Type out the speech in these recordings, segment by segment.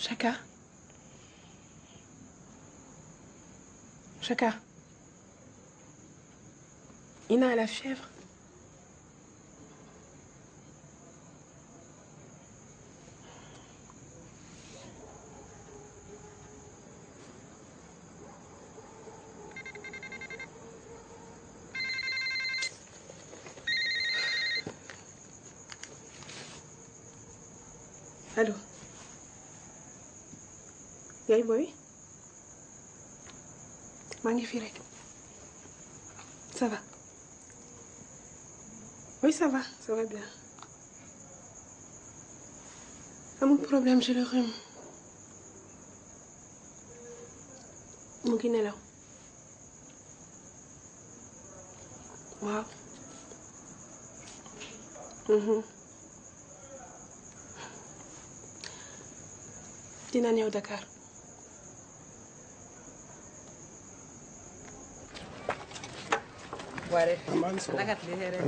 Chaka. Chaka. Ina a la fièvre. Allô. Yaay boy. maa ngi fi rek. Ça va. Oui, ça va bien. Amul problème, j'ai le rhume. mu ngi nelaw. waaw. dina ñëw Dakar. Ware. Nagat li here.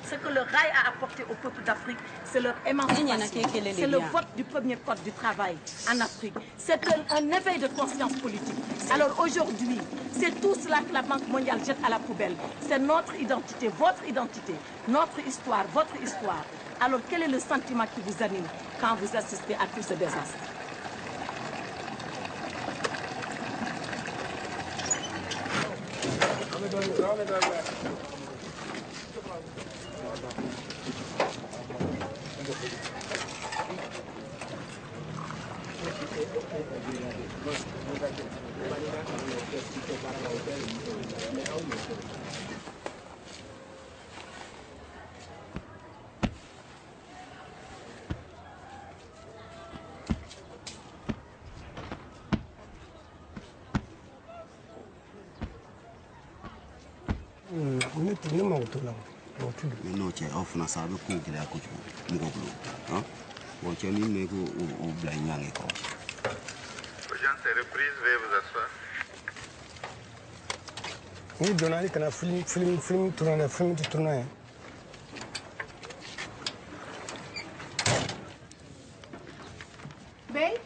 Ce que le rail a apporté au peuple d'Afrique, c'est leur émancipation. C'est le vote du premier code du travail en Afrique. C'est un éveil de conscience politique. Alors aujourd'hui, c'est tout cela que la Banque mondiale jette à la poubelle. C'est notre identité, votre identité, notre histoire, votre histoire. Alors quel est le sentiment qui vous anime quand vous assistez à tout ce désastre? Non, c'è offna sabe ku kila ku mu ko blu. Hein? Bon, c'è ni ne ko o blind yang ko. Urgence est reprise, veuillez vous asseoir. Oui, donner kana film tourner. Bey.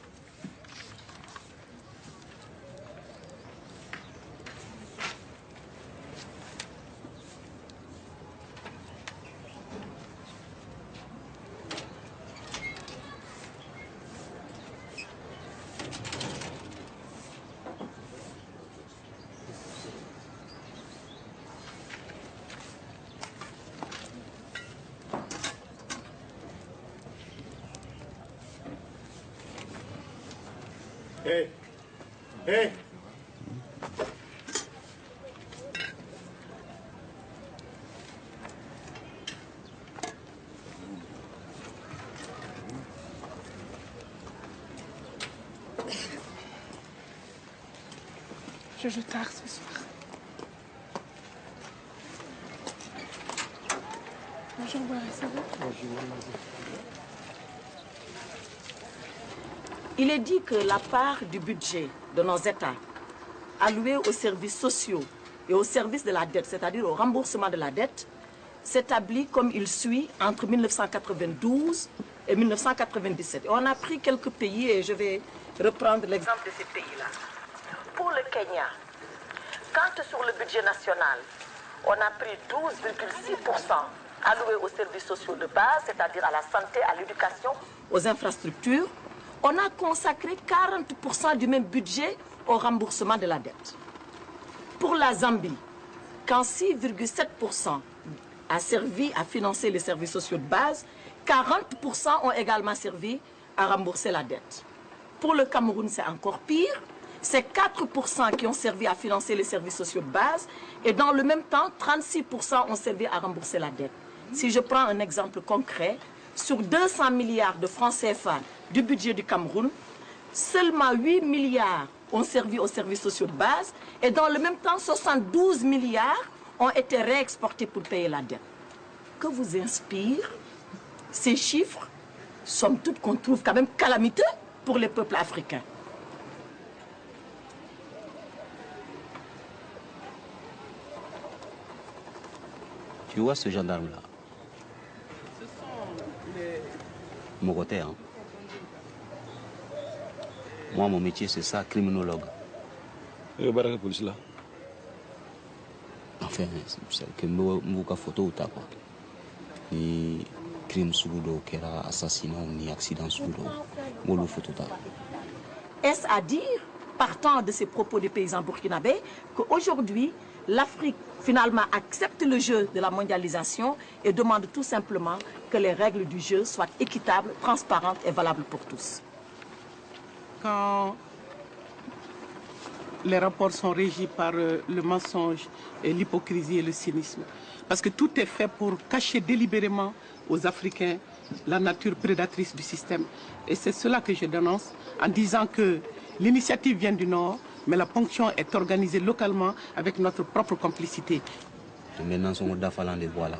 Hey! Je joue tard ce soir. Bonjour, Boire, ça va? Il est dit que la part du budget de nos États allouée aux services sociaux et aux services de la dette, c'est-à-dire au remboursement de la dette, s'établit comme il suit entre 1992 et 1997. Et on a pris quelques pays et je vais reprendre l'exemple de ces pays-là. Pour le Kenya, quand sur le budget national, on a pris 12,6% alloués aux services sociaux de base, c'est-à-dire à la santé, à l'éducation, aux infrastructures, on a consacré 40% du même budget au remboursement de la dette. Pour la Zambie, quand 6,7% a servi à financer les services sociaux de base, 40% ont également servi à rembourser la dette. Pour le Cameroun, c'est encore pire. C'est 4% qui ont servi à financer les services sociaux de base et dans le même temps, 36% ont servi à rembourser la dette. Si je prends un exemple concret, sur 200 milliards de francs CFA du budget du Cameroun, seulement 8 milliards ont servi aux services sociaux de base et dans le même temps, 72 milliards ont été réexportés pour payer la dette. Que vous inspirent ces chiffres, somme toute, qu'on trouve quand même calamiteux pour les peuples africains? Tu vois ce gendarme-là? Ce sont les... Mogoté, hein? Moi, mon métier, c'est ça, criminologue. Et le police là? Enfin, c'est que je photo ou quoi. Ni crime sugudo, kera assassinat, ni accident sugudo. Moi, photo ta. Est-ce à dire, partant de ces propos des paysans burkinabés, qu'aujourd'hui, l'Afrique, finalement, accepte le jeu de la mondialisation et demande tout simplement que les règles du jeu soient équitables, transparentes et valables pour tous? Quand les rapports sont régis par le mensonge, et l'hypocrisie et le cynisme, parce que tout est fait pour cacher délibérément aux Africains la nature prédatrice du système. Et c'est cela que je dénonce en disant que l'initiative vient du Nord, mais la ponction est organisée localement avec notre propre complicité. Et maintenant, on a fallu les voir là.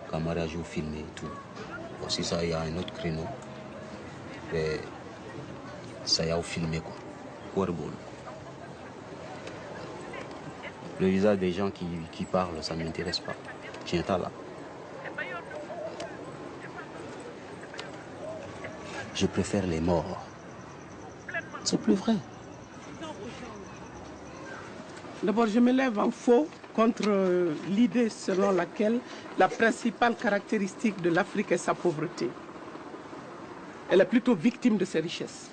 Camarades jouent filmé et tout. Aussi, ça, il y a un autre créneau. Et ça y a filmé quoi. Le visage des gens qui parlent, ça ne m'intéresse pas. Tiens, là. Je préfère les morts. C'est plus vrai. D'abord, je me lève en faux contre l'idée selon laquelle la principale caractéristique de l'Afrique est sa pauvreté. Elle est plutôt victime de ses richesses.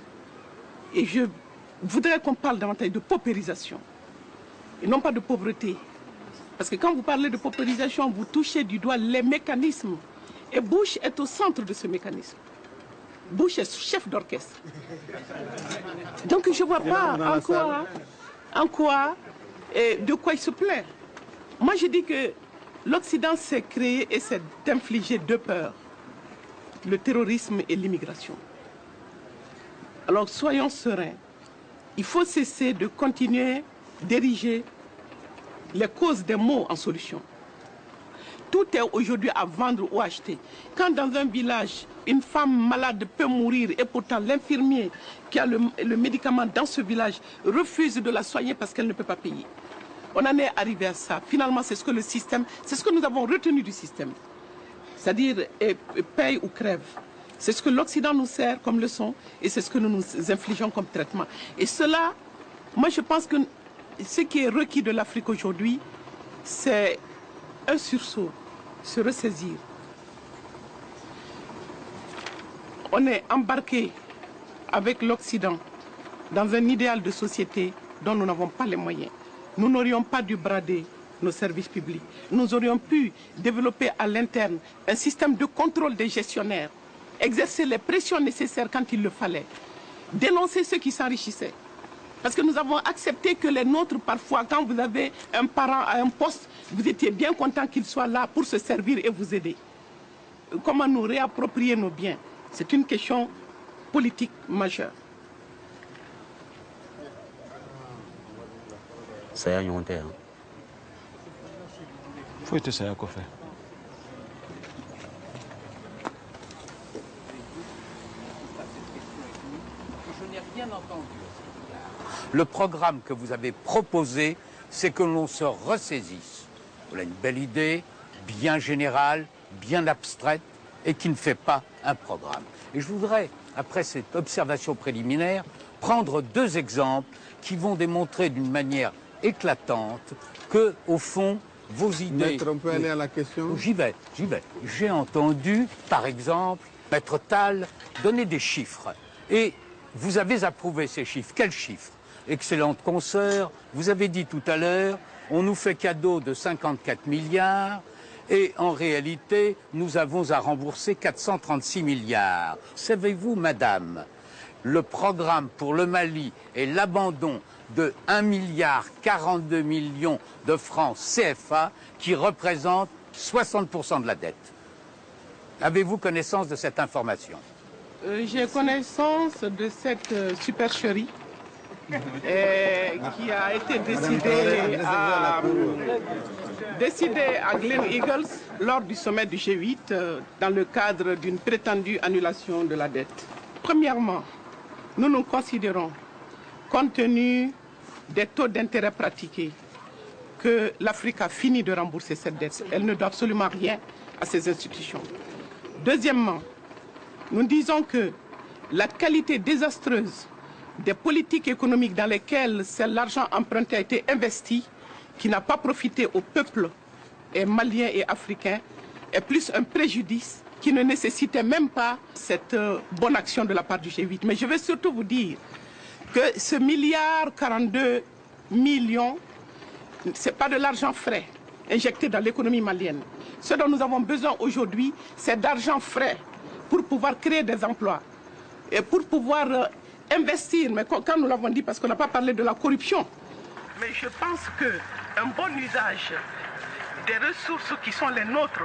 Et je voudrais qu'on parle davantage de paupérisation et non pas de pauvreté. Parce que quand vous parlez de paupérisation, vous touchez du doigt les mécanismes. Et Bush est au centre de ce mécanisme. Bush est chef d'orchestre. Donc je ne vois pas de quoi il se plaît. Moi je dis que l'Occident s'est créé et s'est infligé deux peurs. Le terrorisme et l'immigration. Alors soyons sereins. Il faut cesser de continuer d'ériger les causes des maux en solution. Tout est aujourd'hui à vendre ou acheter. Quand dans un village, une femme malade peut mourir et pourtant l'infirmier qui a le médicament dans ce village refuse de la soigner parce qu'elle ne peut pas payer. On en est arrivé à ça. Finalement, c'est ce que le système, c'est ce que nous avons retenu du système. C'est-à-dire paye ou crève. C'est ce que l'Occident nous sert comme leçon et c'est ce que nous nous infligeons comme traitement. Et cela, moi je pense que ce qui est requis de l'Afrique aujourd'hui, c'est un sursaut, se ressaisir. On est embarqué avec l'Occident dans un idéal de société dont nous n'avons pas les moyens. Nous n'aurions pas dû brader nos services publics. Nous aurions pu développer à l'interne un système de contrôle des gestionnaires, exercer les pressions nécessaires quand il le fallait, dénoncer ceux qui s'enrichissaient. Parce que nous avons accepté que les nôtres, parfois, quand vous avez un parent à un poste, vous étiez bien content qu'il soit là pour se servir et vous aider. Comment nous réapproprier nos biens? C'est une question politique majeure. Ça y a une terre. Faut être ça à quoi faire. Je n'ai rien entendu. Le programme que vous avez proposé, c'est que l'on se ressaisisse. Voilà une belle idée, bien générale, bien abstraite, et qui ne fait pas un programme. Et je voudrais, après cette observation préliminaire, prendre deux exemples qui vont démontrer d'une manière éclatante que, au fond, vos idées... Maître, on peut aller à la question? J'y vais. J'ai entendu, par exemple, Maître Tal donner des chiffres. Et vous avez approuvé ces chiffres. Quels chiffres? Excellente consoeur, vous avez dit tout à l'heure, on nous fait cadeau de 54 milliards, Et en réalité, nous avons à rembourser 436 milliards. Savez-vous, madame, le programme pour le Mali et l'abandon de 1 milliard 42 millions de francs CFA qui représente 60% de la dette. Avez-vous connaissance de cette information? J'ai connaissance de cette supercherie qui a été décidée à Glen Eagles lors du sommet du G8 dans le cadre d'une prétendue annulation de la dette. Premièrement, nous considérons, compte tenu des taux d'intérêt pratiqués, que l'Afrique a fini de rembourser cette dette. Elle ne doit absolument rien à ces institutions. Deuxièmement, nous disons que la qualité désastreuse des politiques économiques dans lesquelles l'argent emprunté a été investi, qui n'a pas profité au peuple malien et africain, est plus un préjudice qui ne nécessitait même pas cette bonne action de la part du G8. Mais je veux surtout vous dire que ce milliard 42 millions, ce n'est pas de l'argent frais injecté dans l'économie malienne. Ce dont nous avons besoin aujourd'hui, c'est d'argent frais pour pouvoir créer des emplois et pour pouvoir investir. Mais quand nous l'avons dit, parce qu'on n'a pas parlé de la corruption, mais je pense qu'un bon usage des ressources qui sont les nôtres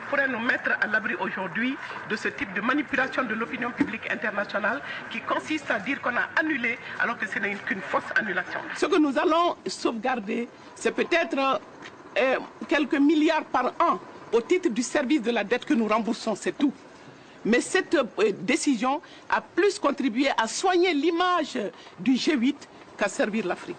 pourrait nous mettre à l'abri aujourd'hui de ce type de manipulation de l'opinion publique internationale qui consiste à dire qu'on a annulé alors que ce n'est qu'une fausse annulation. Ce que nous allons sauvegarder, c'est peut-être quelques milliards par an au titre du service de la dette que nous remboursons, c'est tout. Mais cette décision a plus contribué à soigner l'image du G8 qu'à servir l'Afrique.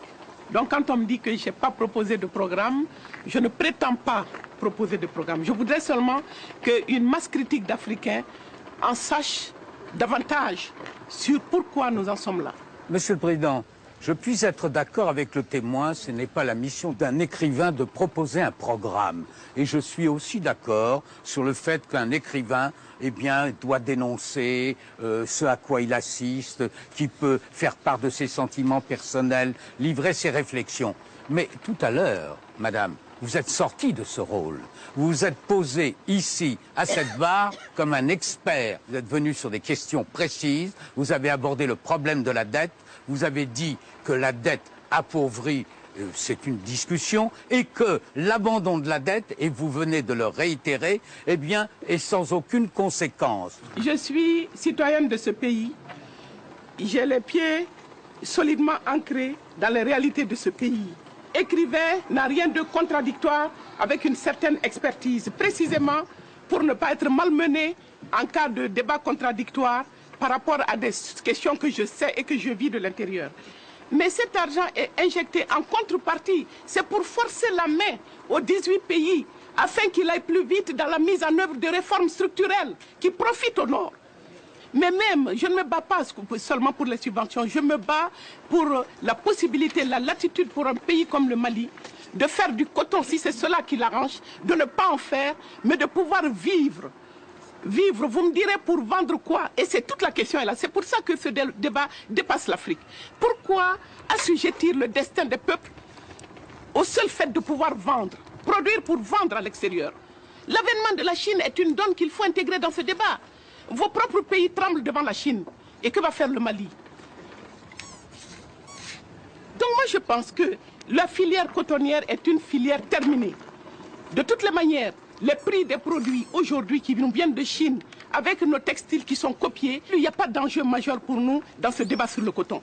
Donc quand on me dit que je n'ai pas proposé de programme, je ne prétends pas proposer de programme. Je voudrais seulement qu'une masse critique d'Africains en sache davantage sur pourquoi nous en sommes là. Monsieur le Président, je puis être d'accord avec le témoin, ce n'est pas la mission d'un écrivain de proposer un programme. Et je suis aussi d'accord sur le fait qu'un écrivain doit dénoncer ce à quoi il assiste, qui peut faire part de ses sentiments personnels, livrer ses réflexions. Mais tout à l'heure, madame, vous êtes sortie de ce rôle. Vous vous êtes posé ici, à cette barre, comme un expert. Vous êtes venu sur des questions précises, vous avez abordé le problème de la dette, vous avez dit que la dette appauvrit, c'est une discussion, et que l'abandon de la dette, et vous venez de le réitérer, est sans aucune conséquence. Je suis citoyenne de ce pays. J'ai les pieds solidement ancrés dans les réalités de ce pays. Écrivain n'a rien de contradictoire avec une certaine expertise, précisément pour ne pas être malmené en cas de débat contradictoire par rapport à des questions que je sais et que je vis de l'intérieur. Mais cet argent est injecté en contrepartie. C'est pour forcer la main aux 18 pays afin qu'il aille plus vite dans la mise en œuvre de réformes structurelles qui profitent au Nord. Mais même, je ne me bats pas seulement pour les subventions, je me bats pour la possibilité, la latitude pour un pays comme le Mali de faire du coton, si c'est cela qui l'arrange, de ne pas en faire, mais de pouvoir vivre. Vivre, vous me direz pour vendre quoi? Et c'est toute la question est là. C'est pour ça que ce débat dépasse l'Afrique. Pourquoi assujettir le destin des peuples au seul fait de pouvoir vendre, produire pour vendre à l'extérieur? L'avènement de la Chine est une donne qu'il faut intégrer dans ce débat. Vos propres pays tremblent devant la Chine. Et que va faire le Mali? Donc moi je pense que la filière cotonnière est une filière terminée. De toutes les manières, les prix des produits aujourd'hui qui nous viennent de Chine, avec nos textiles qui sont copiés, il n'y a pas d'enjeu majeur pour nous dans ce débat sur le coton.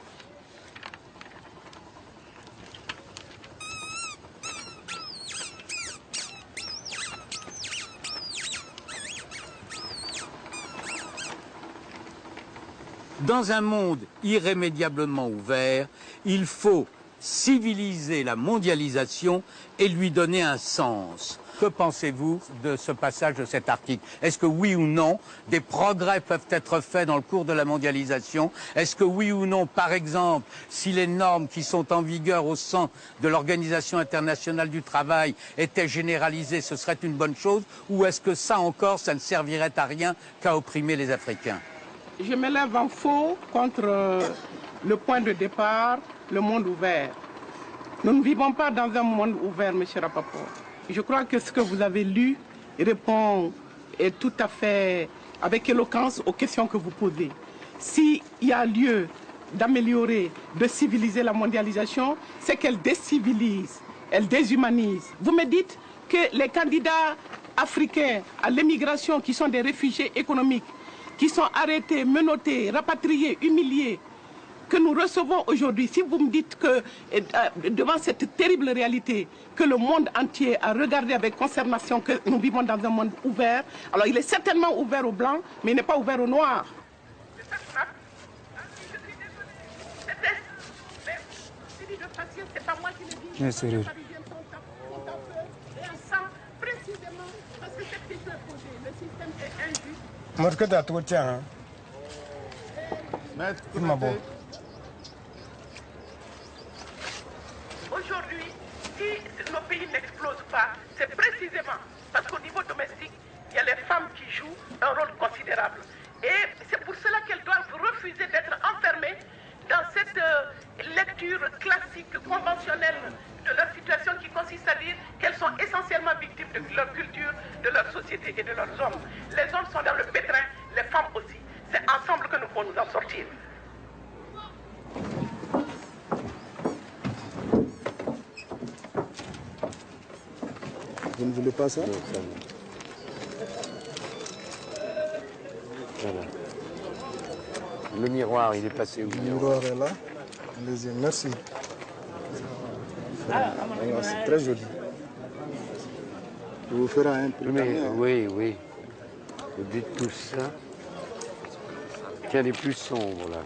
Dans un monde irrémédiablement ouvert, il faut civiliser la mondialisation et lui donner un sens. Que pensez-vous de ce passage de cet article? Est-ce que oui ou non, des progrès peuvent être faits dans le cours de la mondialisation? Est-ce que oui ou non, par exemple, si les normes qui sont en vigueur au sein de l'Organisation internationale du travail étaient généralisées, ce serait une bonne chose? Ou est-ce que ça encore, ça ne servirait à rien qu'à opprimer les Africains? Je me lève en faux contre le point de départ, le monde ouvert. Nous ne vivons pas dans un monde ouvert, M. Rapaport. Je crois que ce que vous avez lu répond tout à fait avec éloquence aux questions que vous posez. S'il y a lieu d'améliorer, de civiliser la mondialisation, c'est qu'elle décivilise, elle déshumanise. Vous me dites que les candidats africains à l'émigration qui sont des réfugiés économiques, qui sont arrêtés, menottés, rapatriés, humiliés, que nous recevons aujourd'hui, si vous me dites que devant cette terrible réalité que le monde entier a regardé avec consternation, que nous vivons dans un monde ouvert, alors il est certainement ouvert aux blancs, mais il n'est pas ouvert aux noirs. Bien sûr. Maître, tu as tiens. Maître, Aujourd'hui, si nos pays n'explosent pas, c'est précisément parce qu'au niveau domestique, il y a les femmes qui jouent un rôle considérable. Et c'est pour cela qu'elles doivent refuser d'être enfermées dans cette lecture classique, conventionnelle de leur situation qui consiste à dire qu'elles sont essentiellement victimes de leur culture, de leur société et de leurs hommes. Les hommes sont dans le pétrin, les femmes aussi. C'est ensemble que nous pouvons nous en sortir. Vous ne voulez pas ça? Non, ça va. Voilà. Le miroir, il est passé où? Le miroir est là. Allez-y, merci. Voilà, c'est très joli. Je vous ferai un peu. Mais, oui, oui. Vous dites tout ça. Tiens, les plus sombres, là.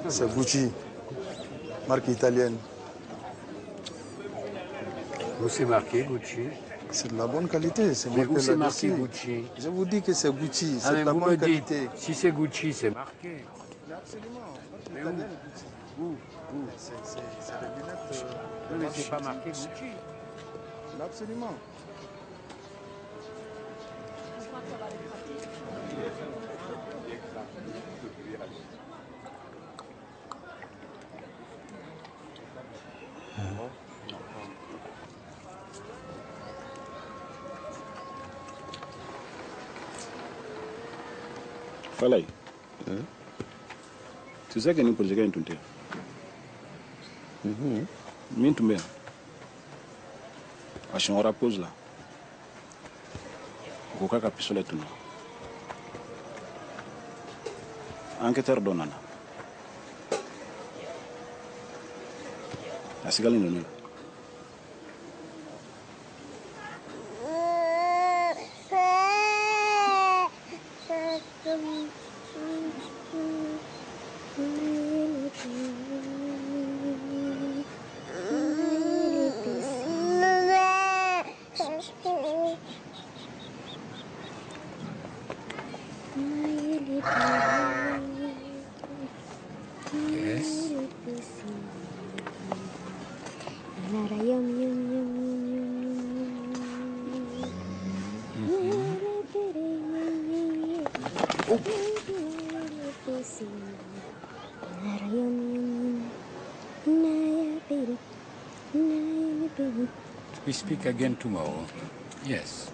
C'est Gucci, marque italienne. Où c'est marqué Gucci? C'est de la bonne qualité. Mais où c'est marqué Gucci? Je vous dis que c'est Gucci, Ah, c'est de la vous bonne me dites, qualité. si c'est Gucci, c'est marqué. Absolument. Mais où? Où? C'est des lunettes. Oui, mais c'est pas marqué Gucci. Absolument. Falay. Tu sais que nous pouvons gagner tout le temps. Min tumbe. A on repose là. Ko ka pistolet tunu. Enquêteur donana. Asigali nonu. We speak again tomorrow. Yes.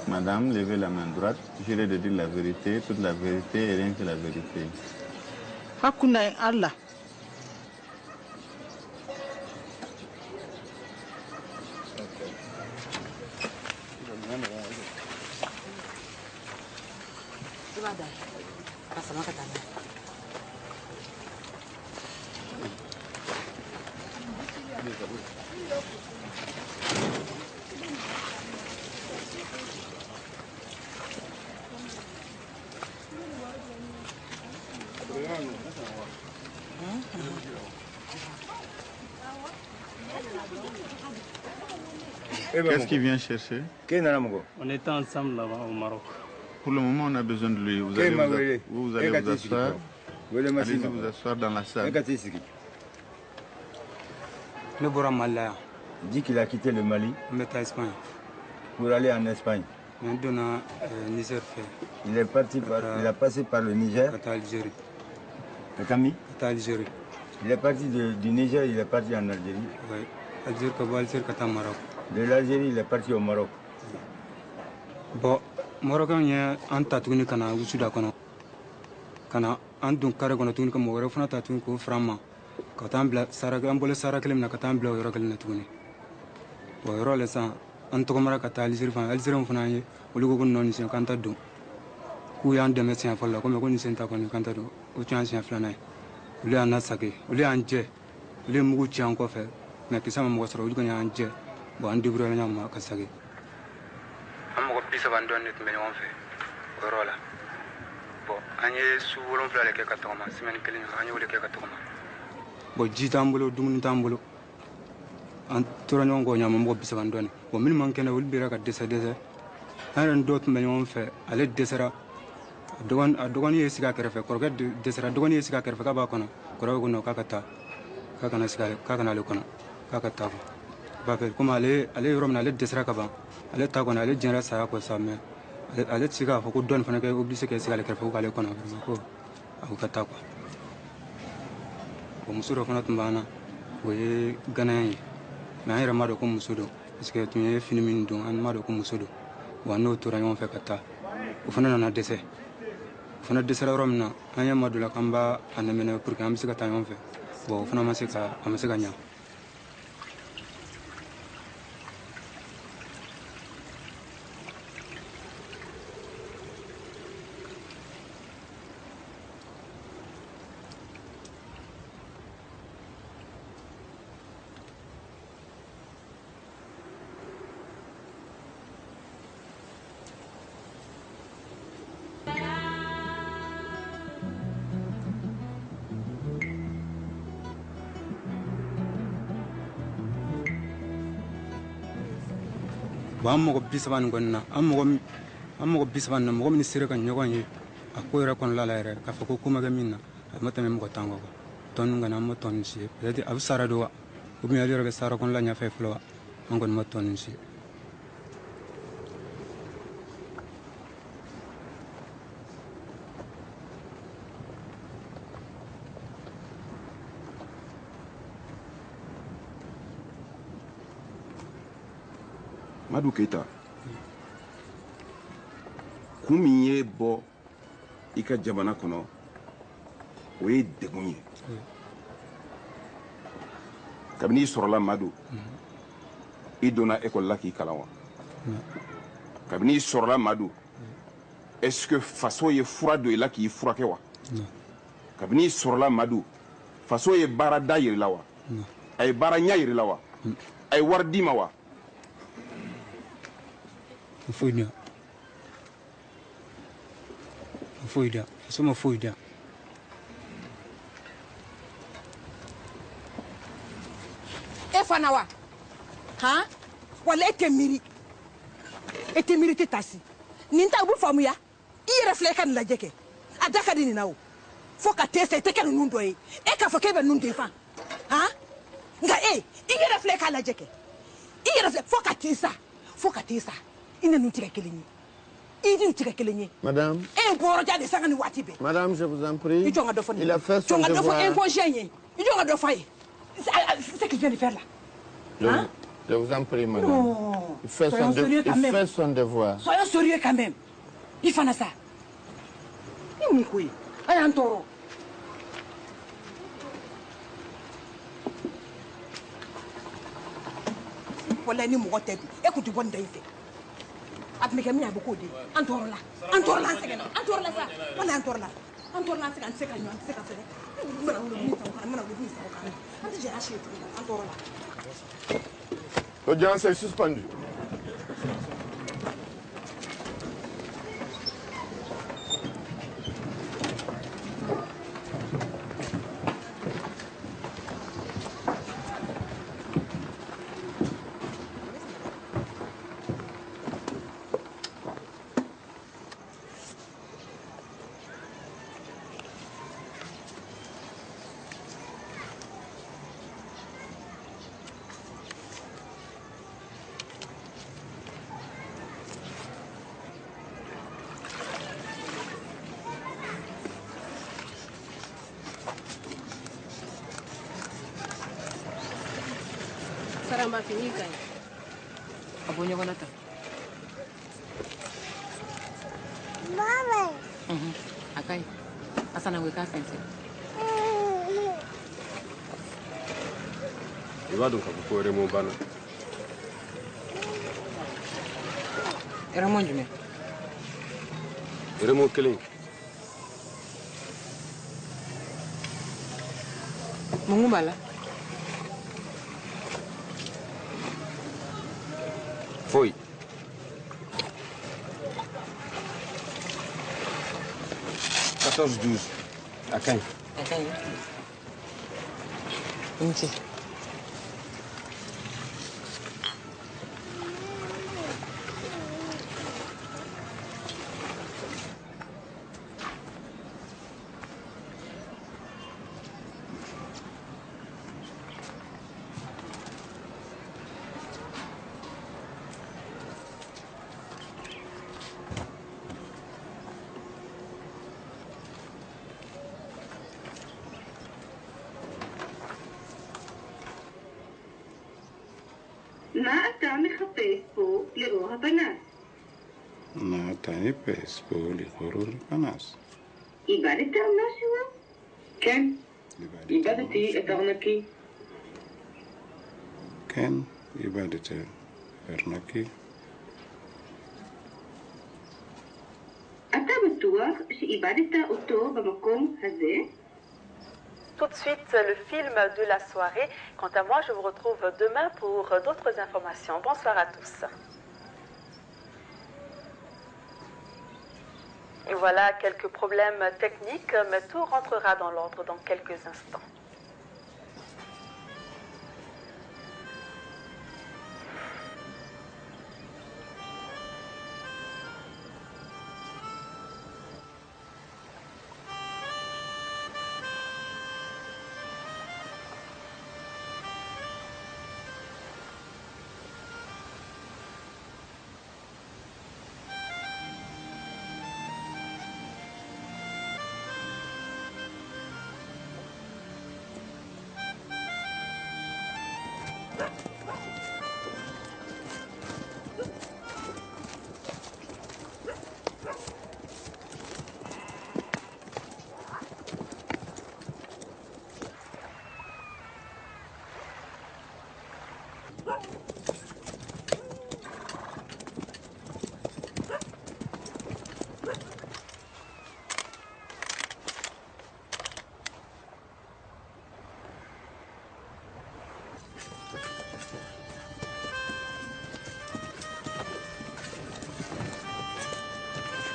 Madame, levez la main droite. Jurez de dire la vérité, toute la vérité et rien que la vérité. Hakuna Allah. Qu'est-ce qu'il vient chercher? On était ensemble là-bas au Maroc. Pour le moment, on a besoin de lui. Vous allez vous asseoir. Allez-y vous asseoir dans la salle. Le Bora Malaya. Dit qu'il a quitté le Mali On est en Espagne. pour aller en Espagne. Niger fait. Il est parti il a passé par le Niger Algérie. Kami? Algérie. Il est parti du Niger, il est parti en Algérie. Oui. Algérie, Algérie, Maroc. De l'Algérie, il est parti au Maroc. Bon, Marocain y a un tatouine kana au sud akono. Kana un don carré qu'on a tuni comme au refrain tatouine ko frama. Katambla saragambole sarakelem na katambla au rokel na tuni. Au rôle ça, un tokomara kata Algérie fan Algérie fana ye au lieu qu'on non c'est kanta do. Ku yan de médecin folla comme ko ni senta ko ni kanta do. O chance ya flana. Ule anasake, ule anje. Ule mugu ci encore fait. Mais que ça m'a montré au lieu qu'on anje. Bon, on débrouille na ma kasage. Amogo bisa bandone tumeni on fait. O rôle. Bon, anye su wolon fla le ke katoma, semaine kelin anye wole ke katoma. Bon, jitambulo dumuni tambulo. An toranyo ngo nyama mo bisa bandone. Bon, min man kena wol bira ka desa. An dot tumeni on fait, ale desera. Dogon ye siga kerefe, korga desera dogon ye siga kerefe ka ba kono. Korga ko no kakata. Kakana siga kakana le kono. Kakata. Ba pe comme ale romna ale desera ka ba. Ale ta kono ale jenera sa ko sa me. Ale siga fa ko don fana ke obligé ke siga le kerefe ko ale kono ko aku kata ko. Ko musuro fana tumbana. O ye ganaye. Mais an yɛrɛ ma dɔn ko muso don parce que tun ye fini min don an ma dɔn ko muso don wa n'o tora ɲɔgɔn fɛ ka taa o fana nana dɛsɛ o fana dɛsɛra yɔrɔ min na an ye ma dɔ la k'an b'a nɛmɛnɛ pour que an bɛ se ka taa ɲɔgɔn fɛ bon o fana ma se ka ɲa. An mɔgɔ 30 nin kɔni na an mɔgɔ 30 na mɔgɔ min sera ka ɲɔgɔn ye a ko yɛrɛ kɔnɔla la yɛrɛ k'a fɔ ko ko ma kɛ min na a ma tɛmɛ mɔgɔ 10 kan tɔn nin kɔni an ma tɔn nin si ye peut-être a bɛ sara don wa ou bien ale yɛrɛ bɛ sara kɔnɔla ɲɛfɛ fɔlɔ wa an kɔni ma tɔn nin si ye. Madou Keita kun min ye bɔ i ka jamana kɔnɔ o ye degun ye kabini i sɔrɔla Madou i donna école la k'i kalan wa kabini i sɔrɔla Madou est-ce que faso ye fura don i la k'i furakɛ wa kabini i sɔrɔla Madou faso ye baara da yiri la wa a ye baara ɲa yiri la wa a ye wari d'i ma wa Foyda. Soma foyda. E fana wa? Han? Wala ete miri. Ete miri te tasi. Ninta bu famuya. I yɛrɛ filɛ ka nin lajɛ kɛ. A da ka di nin na o. Fo ka te se te kɛ ninnu dɔ ye. E k'a fɔ k'e bɛ ninnu defan. Han? Nka i yɛrɛ filɛ k'a lajɛ kɛ. I yɛrɛ filɛ fo ka te sa. Fo ka te sa. Madame, Madame, je vous en prie. Il a fait son devoir. C'est qu'il vient de faire là. Je vous en prie, madame. Non. Il fait son devoir. Soyons sérieux quand même. Il fait ça. Il y a un taureau. Voilà, nous m'ont dit. Écoute, bonne idée. Admets a beaucoup de Antorla, ça. On a Antorla, c'est quand L'audience est suspendue. Saramba fini kai. Abonye bonata. Mama. Akai. Asana we ka fense. Iba donc ko Raymond bana. Raymond jume. Raymond kelen. Mungu bala. Foi. Quatorze, 12. Akai. Akai. Inti. מה אתה מחפש פה לאור הפנס? מה אתה מחפש פה לאור הפנס? איבדת משהו? כן, איבדתי את ארנקי. כן, איבדת ארנקי. אתה בטוח שאיבדת אותו במקום הזה? Tout de suite, le film de la soirée. Quant à moi, je vous retrouve demain pour d'autres informations. Bonsoir à tous. Et voilà quelques problèmes techniques, mais tout rentrera dans l'ordre dans quelques instants.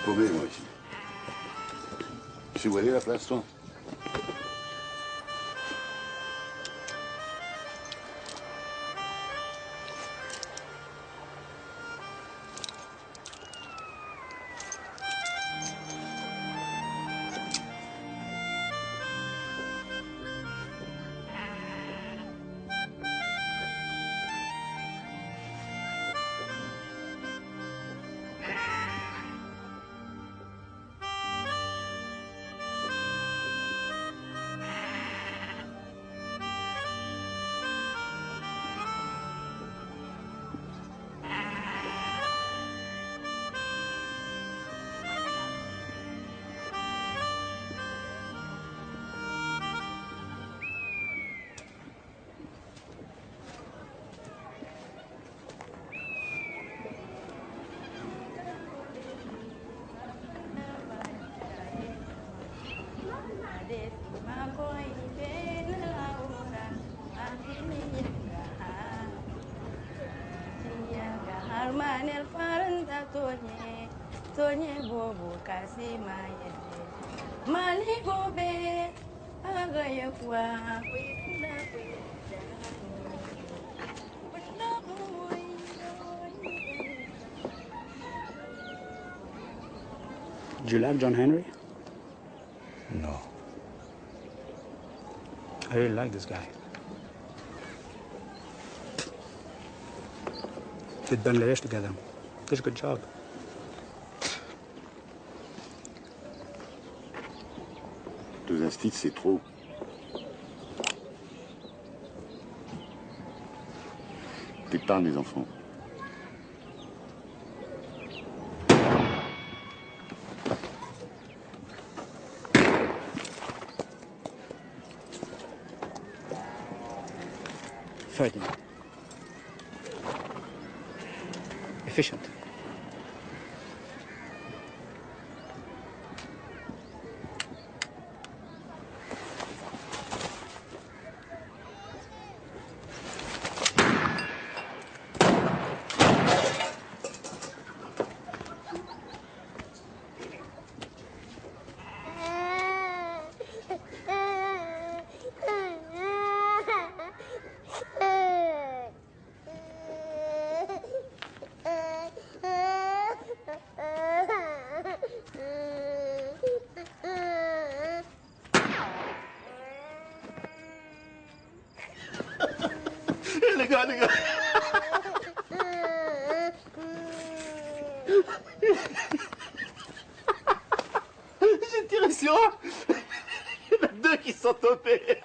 Paumé, moi, ici. Je suis où aller, la place, toi? Manel faranda tonye bobo kasi mayede mali bobe aga yakwa Do you like John Henry? No. I really like this guy. Did Bangladesh together. Did a good job. Deux instits, c'est trop. T'étends les enfants. Ferdinand. Efficient. Les gars, les gars. J'ai tiré sur un. Il y en a deux qui sont tombés.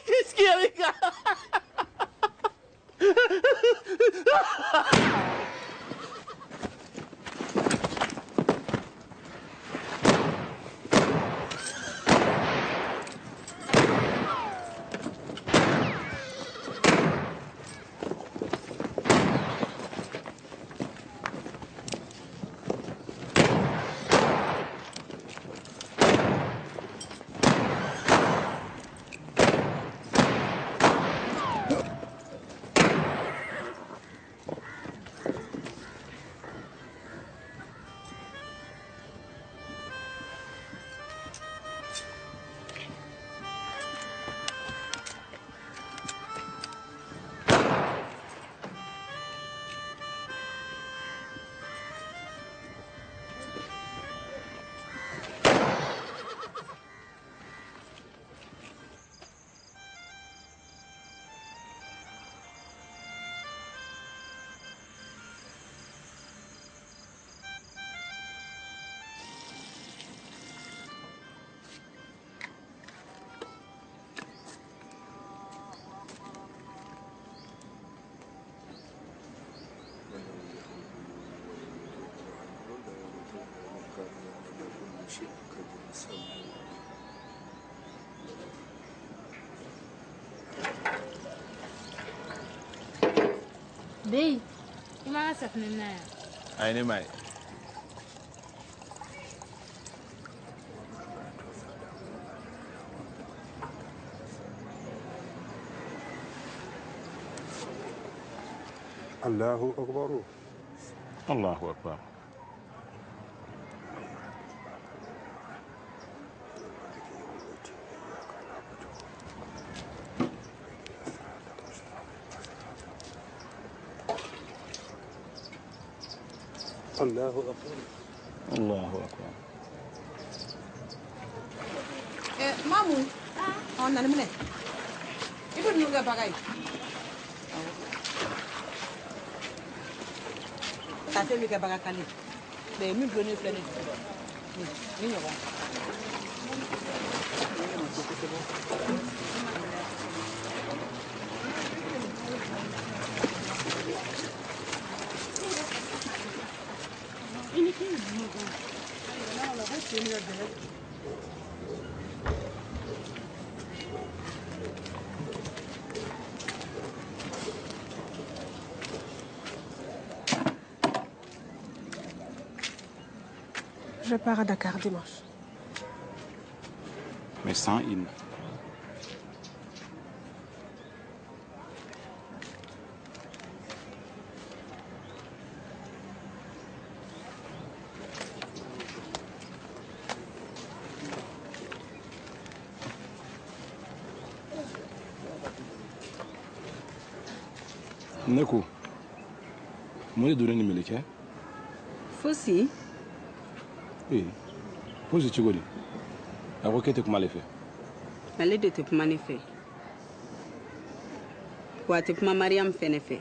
Qu'est-ce qu'il y a, les gars? Bey, ima safnin na ya. Ai ne mai. Allahu Akbar. Allahu Akbar. Allahu Akbar. Allahu Akbar. Mamu, on a le minute. Il faut nous faire pareil. Ça fait le cabaret calé. Mais nous venons plein de nous. Je pars à Dakar dimanche. Mais sans Ine. Neko, moi je donne numéro qui? Fossi. Oui. Pose tu connais. La requête comment elle fait? ale de tɛ kuma ne fɛ wa a tɛ kuma Mariam fɛnɛ fɛ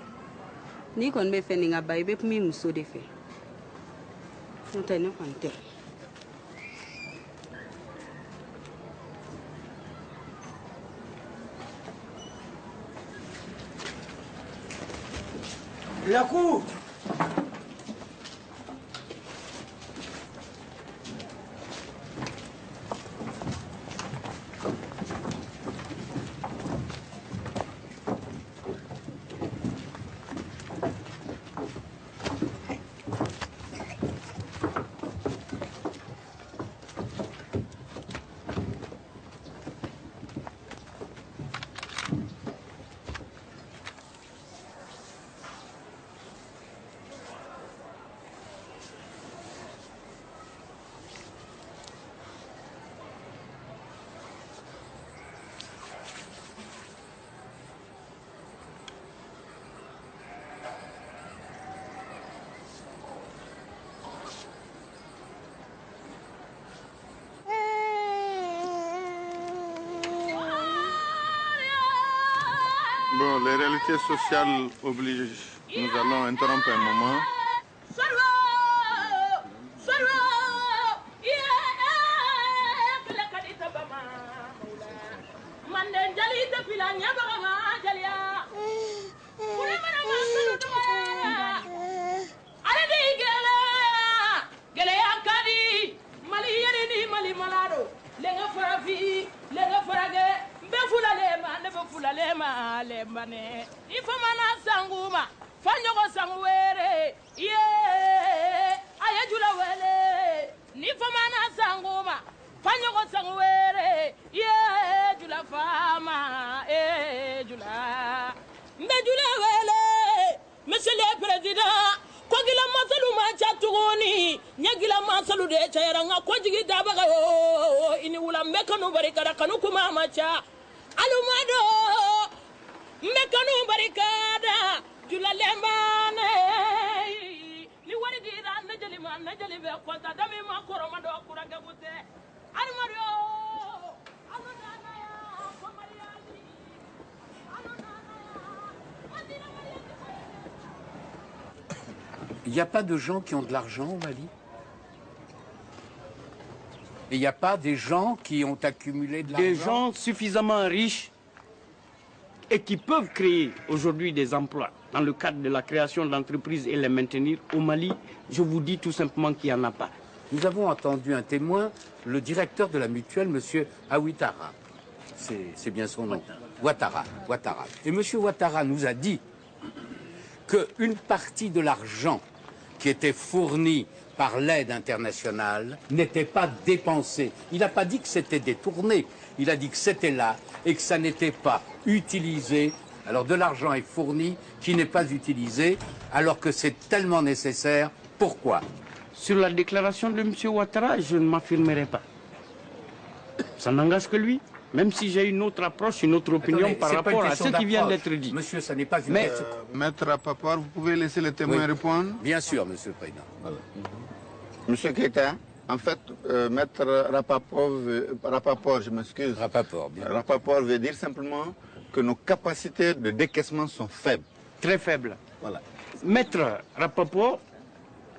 n'i kɔni bɛ fɛ nin ka ban i bɛ kuma i muso de fɛ n'o tɛ ne kɔni tɛ. La cour. Bon, les réalités sociales obligent. Nous allons interrompre un moment. Monsieur le Président, quoi qu'il a masalou machatugoni, nyagila masalou de chayaranga, quoi jigi dabaga o, ini wula mekano barikada kanukuma macha, alumado, mekano barikada, jula lembane, ni wani dira najali be kwata dami makoro mado akura gabute, alumado, alunana ya, komariali, Il n'y a pas de gens qui ont de l'argent au Mali. Et il n'y a pas des gens qui ont accumulé de l'argent. Des gens suffisamment riches et qui peuvent créer aujourd'hui des emplois dans le cadre de la création d'entreprises et les maintenir au Mali, je vous dis tout simplement qu'il n'y en a pas. Nous avons entendu un témoin, le directeur de la mutuelle, M. Awitara. C'est bien son nom. Ouattara. Et M. Ouattara nous a dit qu'une partie de l'argent qui était fourni par l'aide internationale n'était pas dépensée. Il n'a pas dit que c'était détourné. Il a dit que c'était là et que ça n'était pas utilisé. Alors de l'argent est fourni qui n'est pas utilisé alors que c'est tellement nécessaire. Pourquoi? Sur la déclaration de M. Ouattara, je ne m'affirmerai pas. Ça n'engage que lui. Même si j'ai une autre approche, une autre opinion. Attendez, par rapport à ce qui vient d'être dit. Monsieur, ça n'est pas une Maître Rapaport, vous pouvez laisser le témoin répondre? Bien sûr, Monsieur le Président. Voilà. Monsieur Keita, en fait, Maître Rapaport, je m'excuse. Rapaport veut dire simplement que nos capacités de décaissement sont faibles. Très faibles. Voilà. Maître Rapaport,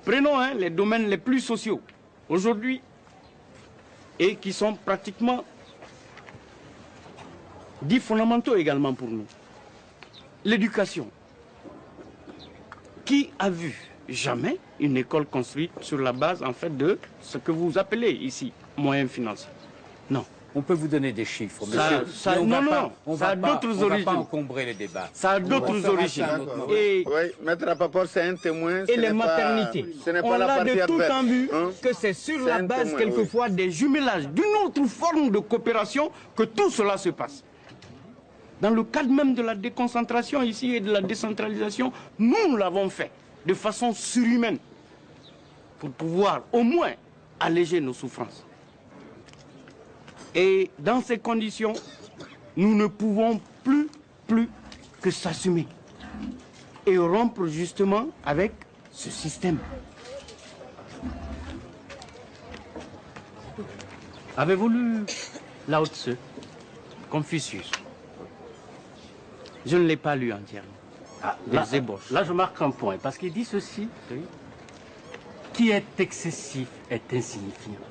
prenons les domaines les plus sociaux aujourd'hui et qui sont pratiquement dits fondamentaux également pour nous. L'éducation. Qui a vu jamais une école construite sur la base en fait de ce que vous appelez ici moyens financiers? Non. On peut vous donner des chiffres, monsieur. Ça a d'autres origines. On ne va pas encombrer les débats. Ça a d'autres origines. Et oui, Maître Rapaport, c'est un témoin. Et les maternités. On a de tout temps vu que c'est sur la base quelquefois des jumelages d'une autre forme de coopération que tout cela se passe. Dans le cadre même de la déconcentration ici et de la décentralisation, nous l'avons fait de façon surhumaine pour pouvoir au moins alléger nos souffrances. Et dans ces conditions, nous ne pouvons plus que s'assumer et rompre justement avec ce système. Avez-vous lu Lao Tse? Confucius. Je ne l'ai pas lu entièrement. Des ébauches. Là, je marque un point, parce qu'il dit ceci. Oui. Qui est excessif est insignifiant.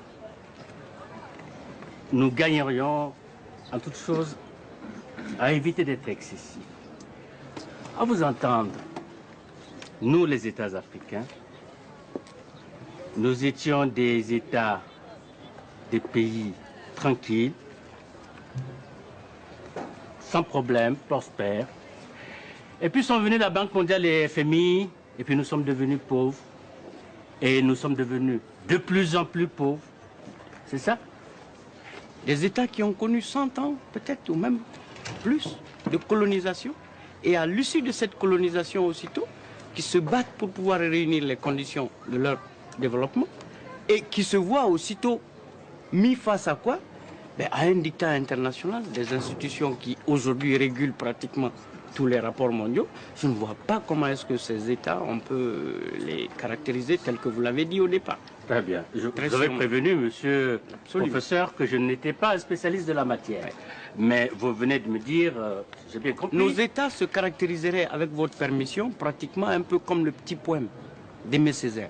Nous gagnerions, en toute chose, à éviter d'être excessifs. À vous entendre, nous, les États africains, nous étions des États, des pays tranquilles, sans problème, prospères. Et puis sont venus la Banque mondiale et FMI, et puis nous sommes devenus pauvres. Et nous sommes devenus de plus en plus pauvres. C'est ça? Des États qui ont connu 100 ans, peut-être, ou même plus, de colonisation. Et à l'issue de cette colonisation aussitôt, qui se battent pour pouvoir réunir les conditions de leur développement, et qui se voient aussitôt mis face à quoi? À un dictat international, des institutions qui aujourd'hui régulent pratiquement tous les rapports mondiaux. Je ne vois pas comment est-ce que ces États, on peut les caractériser tels que vous l'avez dit au départ. Très bien. Je vous avais prévenu, monsieur le professeur, que je n'étais pas un spécialiste de la matière. Mais vous venez de me dire, j'ai bien compris. Nos États se caractériseraient, avec votre permission, pratiquement un peu comme le petit poème d'Aimé Césaire.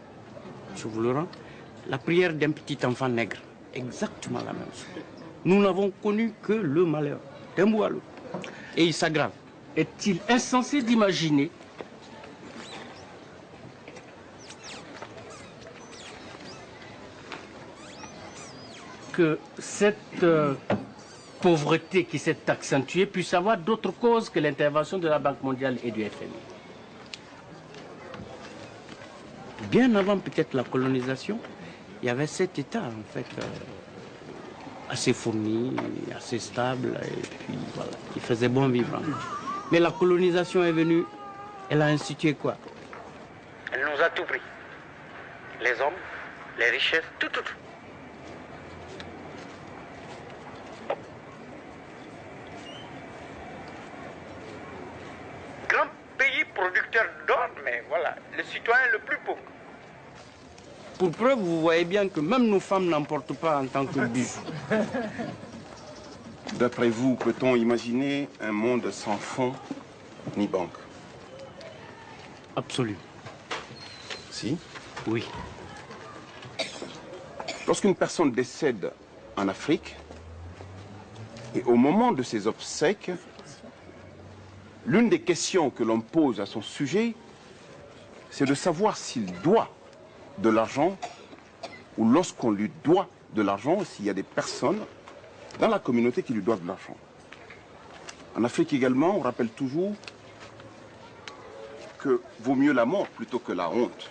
Je vous le rends. La prière d'un petit enfant nègre. Exactement la même chose. Nous n'avons connu que le malheur, d'un bout à l'autre. Et il s'aggrave. Est-il insensé d'imaginer que cette pauvreté qui s'est accentuée puisse avoir d'autres causes que l'intervention de la Banque mondiale et du FMI? Bien avant peut-être la colonisation, il y avait cet État en fait assez fourni, assez stable, et puis voilà, qui faisait bon vivre. Mais la colonisation est venue, elle a institué quoi? Elle nous a tout pris. Les hommes, les richesses, tout. Grand pays producteur d'or, mais voilà, le citoyen le plus pauvre. Pour preuve, vous voyez bien que même nos femmes n'emportent pas en tant que bijou. D'après vous, peut-on imaginer un monde sans fonds ni banque? Absolument. Si? Oui. Lorsqu'une personne décède en Afrique, et au moment de ses obsèques, l'une des questions que l'on pose à son sujet, c'est de savoir s'il doit de l'argent, ou lorsqu'on lui doit de l'argent, s'il y a des personnes dans la communauté qui lui doivent de l'argent. En Afrique également, on rappelle toujours que vaut mieux la mort plutôt que la honte.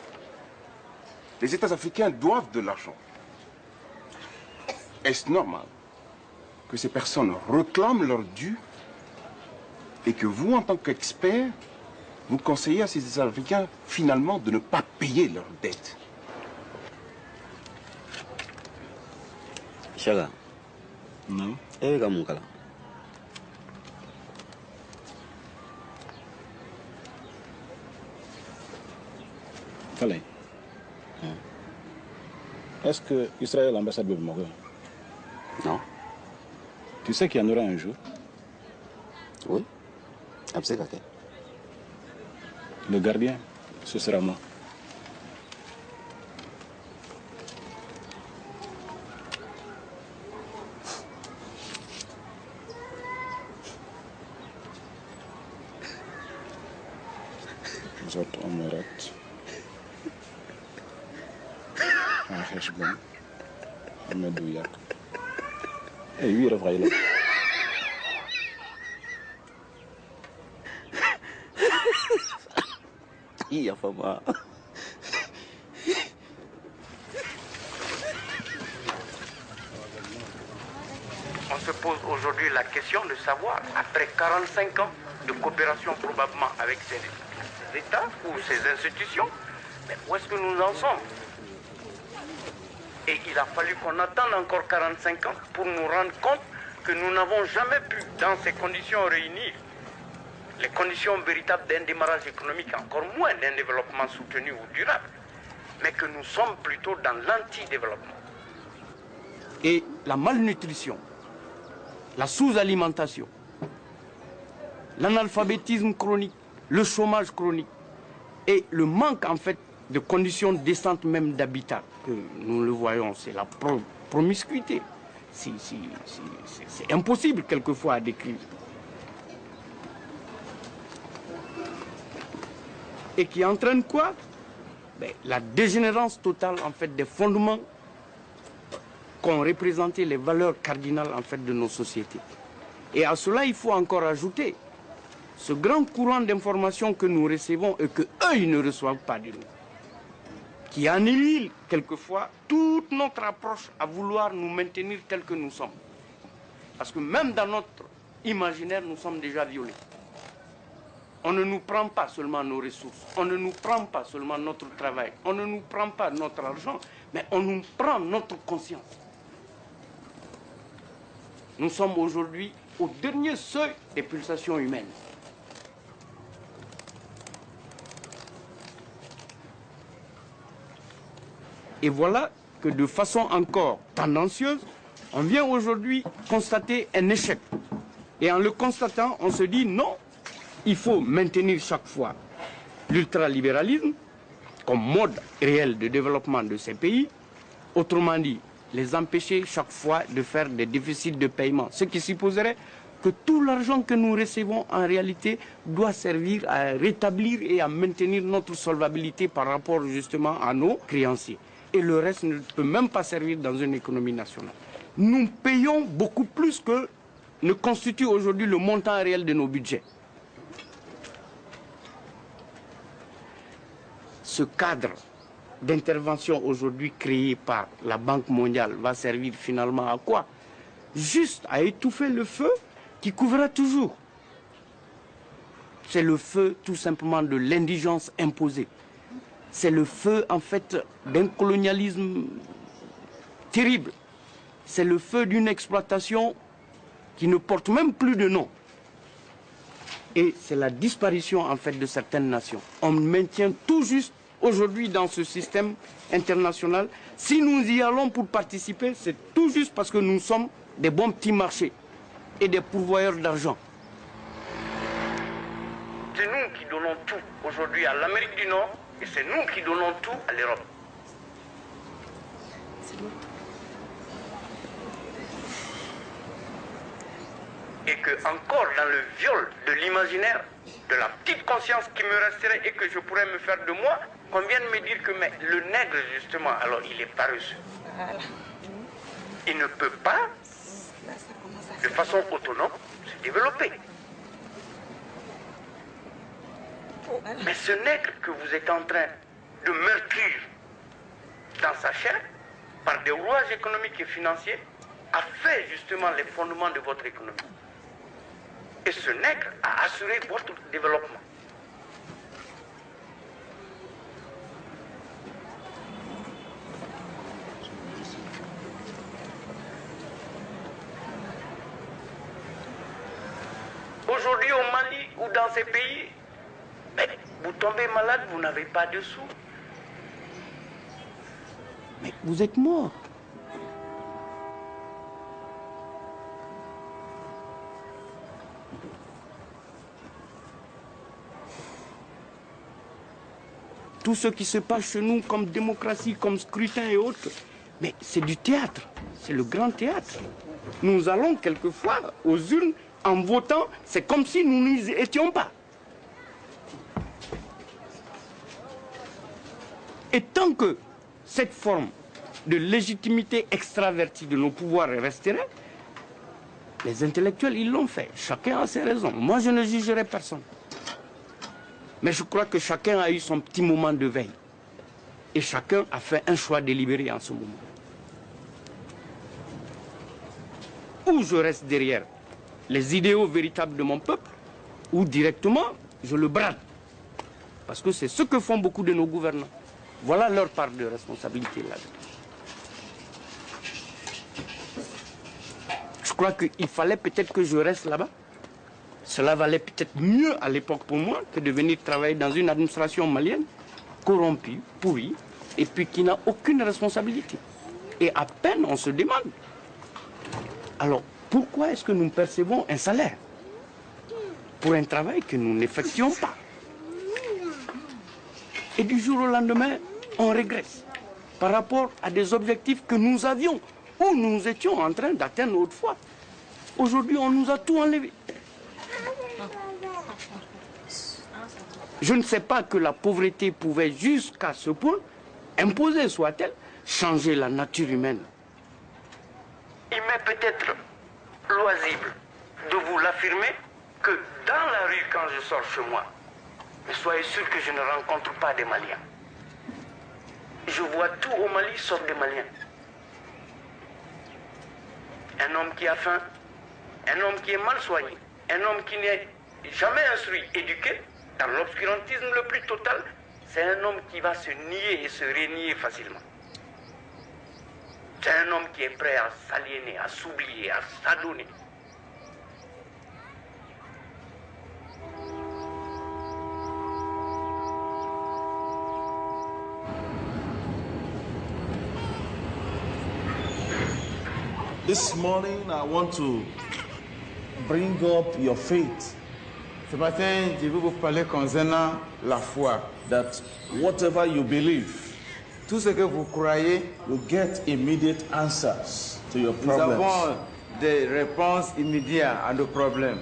Les États africains doivent de l'argent. Est-ce normal que ces personnes réclament leur dû et que vous, en tant qu'expert, vous conseillez à ces États africains finalement de ne pas payer leurs dettes? Chaga. Non. Eh, kamu kala. Fallait. Est-ce que Israël l'ambassade veut mourir? Non. Tu sais qu'il y en aura un jour? Oui. Absolument. Le gardien, ce sera moi. Zot omelet. Hashbon. Medouyak. Et lui, il va y aller. Il y a pas mal. On se pose aujourd'hui la question de savoir, après 45 ans de coopération probablement avec ces États ou ces institutions, mais où est-ce que nous en sommes? Et il a fallu qu'on attende encore 45 ans pour nous rendre compte que nous n'avons jamais pu, dans ces conditions, réunir les conditions véritables d'un démarrage économique, encore moins d'un développement soutenu ou durable, mais que nous sommes plutôt dans l'anti-développement. Et la malnutrition la sous-alimentation, l'analphabétisme chronique, le chômage chronique et le manque en fait de conditions décentes même d'habitat, que nous le voyons, c'est la promiscuité. C'est impossible quelquefois à décrire. Et qui entraîne quoi? La dégénérance totale en fait des fondements qu'ont représenté les valeurs cardinales en fait de nos sociétés. Et à cela, il faut encore ajouter ce grand courant d'informations que nous recevons et que eux, ils ne reçoivent pas de nous, qui annihile quelquefois toute notre approche à vouloir nous maintenir tels que nous sommes. Parce que même dans notre imaginaire, nous sommes déjà violés. On ne nous prend pas seulement nos ressources, on ne nous prend pas seulement notre travail, on ne nous prend pas notre argent, mais on nous prend notre conscience. Nous sommes aujourd'hui au dernier seuil des pulsations humaines. Et voilà que de façon encore tendancieuse, on vient aujourd'hui constater un échec. Et en le constatant, on se dit non, il faut maintenir chaque fois l'ultralibéralisme comme mode réel de développement de ces pays. Autrement dit, les empêcher chaque fois de faire des déficits de paiement. Ce qui supposerait que tout l'argent que nous recevons en réalité doit servir à rétablir et à maintenir notre solvabilité par rapport justement à nos créanciers. Et le reste ne peut même pas servir dans une économie nationale. Nous payons beaucoup plus que ne constitue aujourd'hui le montant réel de nos budgets. Ce cadre d'intervention aujourd'hui créé par la Banque mondiale va servir finalement à quoi? Juste à étouffer le feu qui couvrira toujours. C'est le feu tout simplement de l'indigence imposée. C'est le feu en fait d'un colonialisme terrible. C'est le feu d'une exploitation qui ne porte même plus de nom. Et c'est la disparition en fait de certaines nations. On maintient tout juste aujourd'hui dans ce système international. Si nous y allons pour participer, c'est tout juste parce que nous sommes des bons petits marchés et des pourvoyeurs d'argent. C'est nous qui donnons tout aujourd'hui à l'Amérique du Nord et c'est nous qui donnons tout à l'Europe. Et que encore dans le viol de l'imaginaire, de la petite conscience qui me resterait et que je pourrais me faire de moi, qu'on vienne me dire que mais, le nègre justement, alors il est paresseux. Voilà. Il ne peut pas, de façon autonome, se développer. Mais ce nègre que vous êtes en train de meurtrir dans sa chair, par des rouages économiques et financiers, a fait justement les fondements de votre économie. Et ce nègre a assuré votre développement. Aujourd'hui au Mali ou dans ces pays, vous tombez malade, vous n'avez pas de sous. Mais vous êtes mort. Tout ce qui se passe chez nous comme démocratie, comme scrutin et autres, mais c'est du théâtre, c'est le grand théâtre. Nous allons quelquefois aux urnes en votant, c'est comme si nous n'y étions pas. Et tant que cette forme de légitimité extravertie de nos pouvoirs resterait, les intellectuels, ils l'ont fait. Chacun a ses raisons. Moi, je ne jugerai personne. Mais je crois que chacun a eu son petit moment de veille. Et chacun a fait un choix délibéré en ce moment. Ou je reste derrière les idéaux véritables de mon peuple, ou directement, je le brade. Parce que c'est ce que font beaucoup de nos gouvernants. Voilà leur part de responsabilité là-dedans. Je crois qu'il fallait peut-être que je reste là-bas. Cela valait peut-être mieux à l'époque pour moi que de venir travailler dans une administration malienne corrompue, pourrie, et puis qui n'a aucune responsabilité. Et à peine on se demande. Alors, Pourquoi est-ce que nous percevons un salaire pour un travail que nous n'effectuons pas? Et du jour au lendemain, on régresse par rapport à des objectifs que nous avions, où nous étions en train d'atteindre autrefois. Aujourd'hui, on nous a tout enlevé. Je ne sais pas que la pauvreté pouvait jusqu'à ce point, imposer soit-elle, changer la nature humaine. Il m'est peut-être loisible de vous l'affirmer que dans la rue, quand je sors chez moi, mais soyez sûr que je ne rencontre pas des Maliens. Je vois tout au Mali sauf des Maliens. Un homme qui a faim, un homme qui est mal soigné, un homme qui n'est jamais instruit, éduqué, dans l'obscurantisme le plus total, c'est un homme qui va se nier et se renier facilement. C'est un homme qui est prêt à s'aliéner, à s'oublier, à s'adonner. This morning, I want to bring up your faith. Ce matin, je veux vous parler concernant la foi. That whatever you believe, tout ce que vous croyez, you get immediate answers to your nous problems. avons des réponses immédiates à nos problèmes.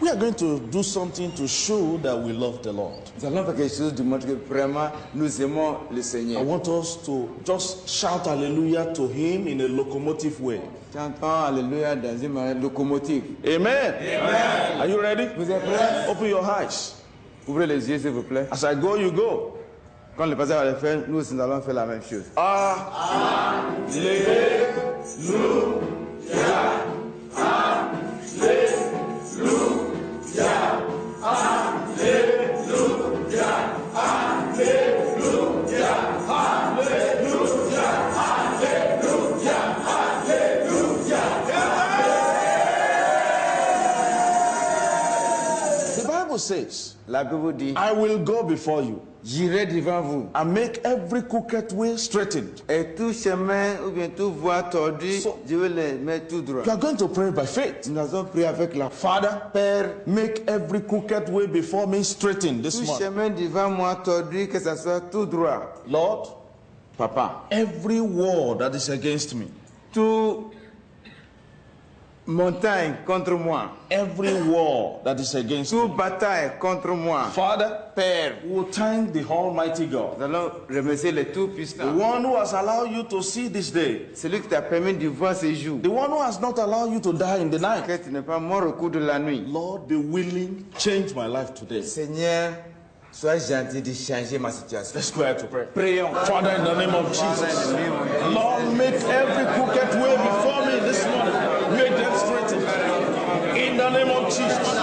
We are going to do something to show that we love the Lord. Nous allons faire quelque chose de montrer que vraiment nous aimons le Seigneur. I want us to just shout hallelujah to him in a locomotive way. Chantons alléluia dans une manière locomotive. Amen. Amen. Are you ready? Vous êtes prêts? Open your eyes. Ouvrez les yeux s'il vous plaît. As I go, you go. Quand le pasteur va le faire, nous aussi nous allons faire la même chose. Alléluia. Says, la Bible dit, I will go before you. J'irai devant vous. And make every crooked way straightened. Et tout chemin ou bien toute voie tordue, je vais les mettre tout droit. You are going to pray by faith. Nous allons prier avec la Father, Père, make every crooked way before me straightened this morning. Tout chemin devant moi tordu, que ça soit tout droit. Lord, Papa, every wall that is against me. Tout montagne contre moi. Every war that is against me. Toute bataille contre moi. Father, Père, we will thank the Almighty God. Nous allons remercier le Tout-Puissant. The one who has allowed you to see this day. Celui qui t'a permis de voir ce jour. The one who has not allowed you to die in the night. Que tu n'es pas mort au cours de la nuit. Lord, be willing, change my life today. Seigneur, sois gentil de changer ma situation. Let's go ahead to pray. Prions. Father, in the name of Jesus. Lord, make every crooked way before me this morning. Make them straightened. In the name of Jesus.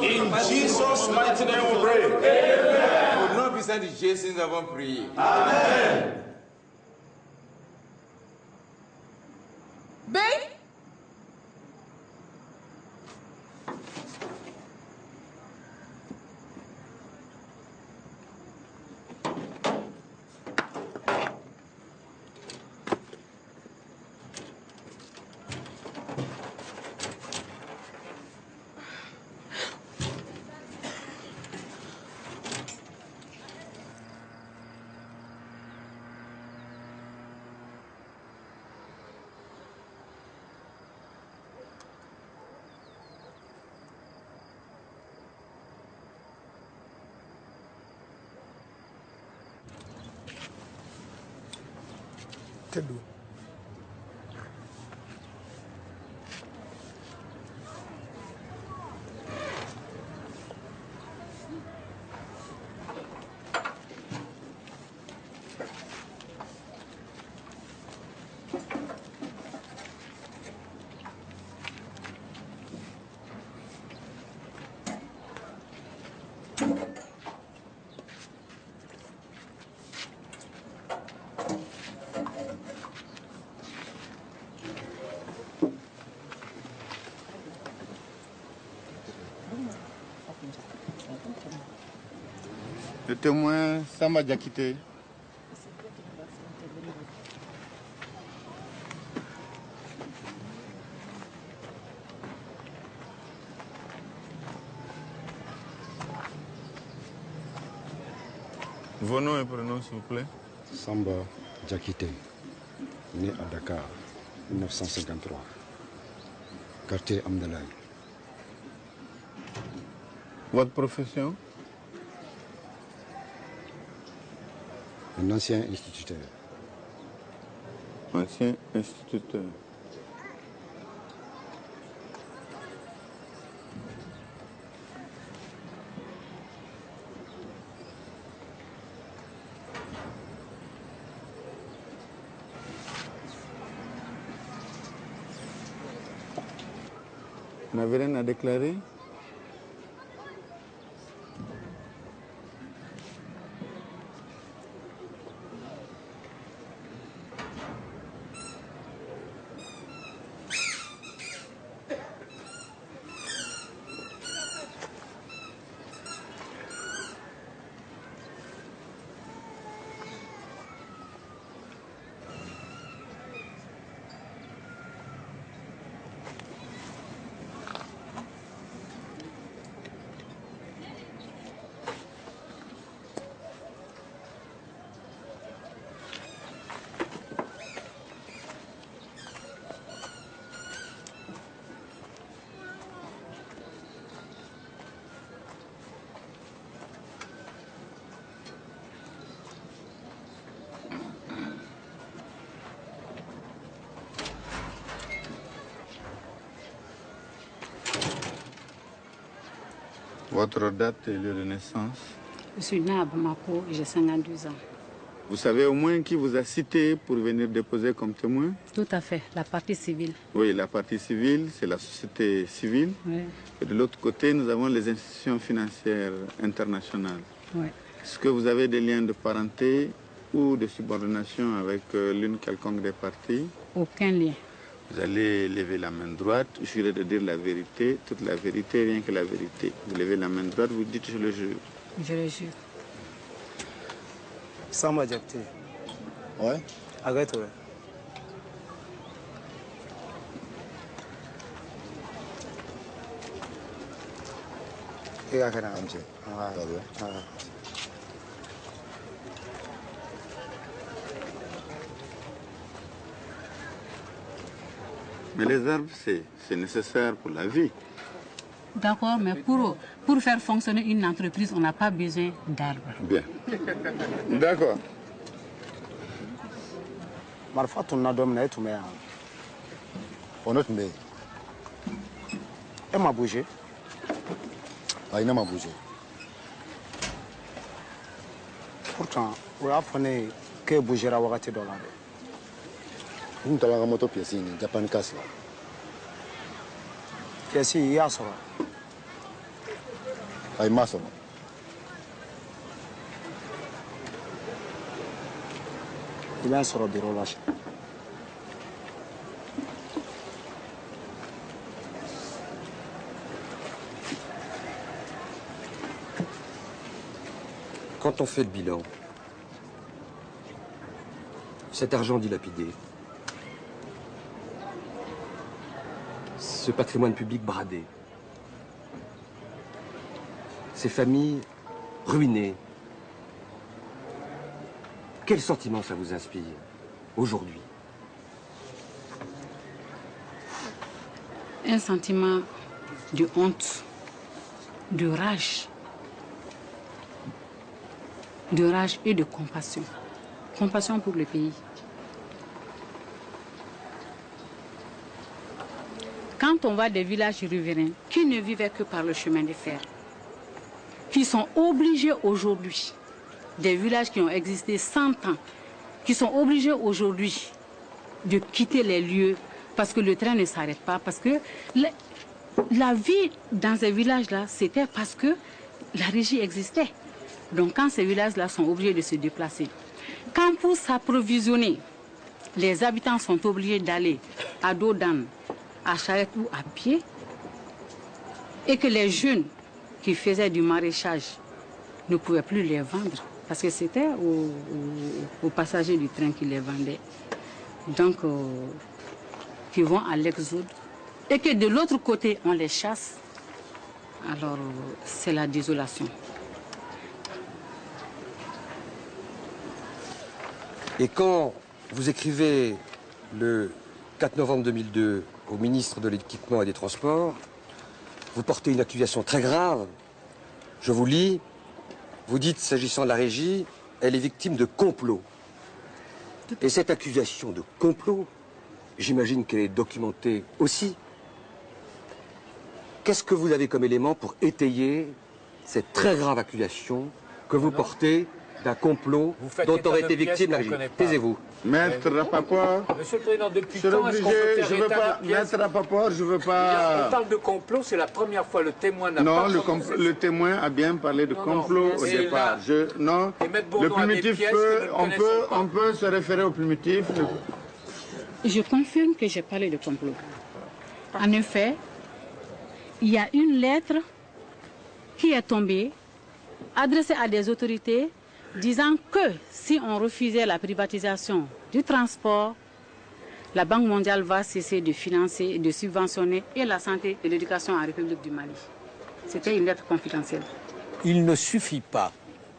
In Jesus' mighty name we pray. Au nom puissant de Jésus, nous avons prié. Amen. Bem? tëddu Le témoin Samba Diakité. Vos noms et prénoms, s'il vous plaît. Samba Diakité, né à Dakar, 1953. Quartier Amdalaï. Votre profession? Un ancien instituteur. Ancien instituteur. Vous n'avez rien à déclarer? Votre date et lieu de naissance? Je suis née à Bamako, j'ai 52 ans. Vous savez au moins qui vous a cité pour venir déposer comme témoin? Tout à fait, la partie civile. Oui, la partie civile, c'est la société civile. Oui. Et de l'autre côté, nous avons les institutions financières internationales. Oui. Est-ce que vous avez des liens de parenté ou de subordination avec l'une quelconque des parties? Aucun lien. Vous allez lever la main droite, jurez de dire la vérité, toute la vérité, rien que la vérité. Vous levez la main droite, vous dites je le jure. Je le jure. Samba Diakité. Ouais. Arrête, ouais. Mais les arbres, c'est nécessaire pour la vie. D'accord, mais pour faire fonctionner une entreprise, on n'a pas besoin d'arbres. Bien. D'accord. Marfa tuna domina etume ya. On est mais. Elle m'a bougé. Ah, il n'a pas bougé. Pourtant, on a fait que bouger à wakati dollar. Nous avons une moto pièce in Japan Castle. Pièce il y a ça. Ay maso. Il y a sur le bureau là. Quand on fait le bilan, cet argent dilapidé, ce patrimoine public bradé, ces familles ruinées, quel sentiment ça vous inspire aujourd'hui? Un sentiment de honte, de rage et de compassion. Compassion pour le pays. Quand on va des villages riverains qui ne vivaient que par le chemin de fer, qui sont obligés aujourd'hui, des villages qui ont existé 100 ans, qui sont obligés aujourd'hui de quitter les lieux parce que le train ne s'arrête pas, parce que la vie dans ces villages-là, c'était parce que la régie existait. Donc quand ces villages-là sont obligés de se déplacer, quand pour s'approvisionner, les habitants sont obligés d'aller à dos d'âne, à charrette ou à pied, et que les jeunes qui faisaient du maraîchage ne pouvaient plus les vendre parce que c'était aux passagers du train qui les vendaient. Donc, qui vont à l'exode. Et que de l'autre côté, on les chasse. Alors, c'est la désolation. Et quand vous écrivez le 4 novembre 2002 au ministre de l'Équipement et des Transports, vous portez une accusation très grave. Je vous lis, vous dites, s'agissant de la régie, elle est victime de complot. Et cette accusation de complot, j'imagine qu'elle est documentée aussi. Qu'est-ce que vous avez comme élément pour étayer cette très grave accusation que vous portez d'un complot dont aurait été victime la régie? Taisez-vous. Maître Rapaport. Monsieur le Président, depuis je quand est-ce qu'on peut faire je veux état pas, de pièces? Maître Rapaport, je veux pas... On parle de complot, c'est la première fois, le témoin n'a pas... Non, le témoin a bien parlé de complot au départ. Non, le primitif on peut se référer au primitif. Je confirme que j'ai parlé de complot. En effet, il y a une lettre qui est tombée, adressée à des autorités, disant que si on refusait la privatisation du transport, la Banque mondiale va cesser de financer et de subventionner et la santé et l'éducation en République du Mali. C'était une lettre confidentielle. Il ne suffit pas,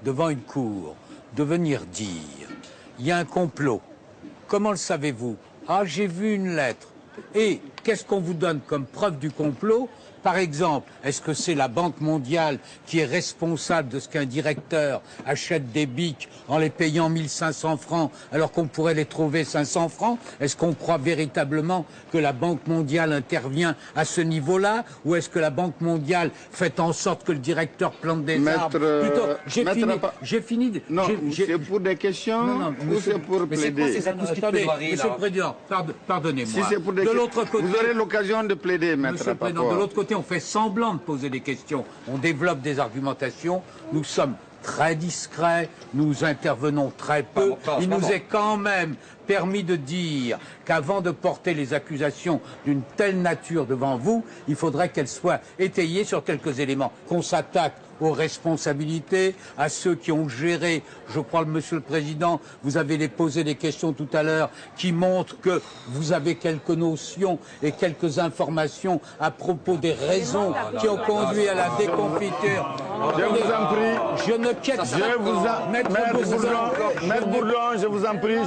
devant une cour, de venir dire « il y a un complot ». Comment le savez-vous? Ah, j'ai vu une lettre. Et qu'est-ce qu'on vous donne comme preuve du complot? Par exemple, est-ce que c'est la Banque mondiale qui est responsable de ce qu'un directeur achète des bics en les payant 1500 francs alors qu'on pourrait les trouver 500 francs? Est-ce qu'on croit véritablement que la Banque mondiale intervient à ce niveau-là? Ou est-ce que la Banque mondiale fait en sorte que le directeur plante des arbres? Plutôt, j'ai fini. Non, c'est pour des questions ou c'est pour plaider? Attendez, Monsieur le Président, pardonnez-moi. Si c'est pour des questions, vous aurez l'occasion de plaider, Maître Rapaport. De l'autre côté, on fait semblant de poser des questions, on développe des argumentations, nous sommes très discrets, nous intervenons très peu. Il nous est quand même permis de dire qu'avant de porter les accusations d'une telle nature devant vous, il faudrait qu'elles soient étayées sur quelques éléments, qu'on s'attaque aux responsabilités, à ceux qui ont géré. Je crois, Monsieur le Président, vous avez posé des questions tout à l'heure qui montrent que vous avez quelques notions et quelques informations à propos des raisons qui ont conduit à la déconfiture. Je vous en prie. Je ne quitte pas. Maître Bourdon, je vous en prie.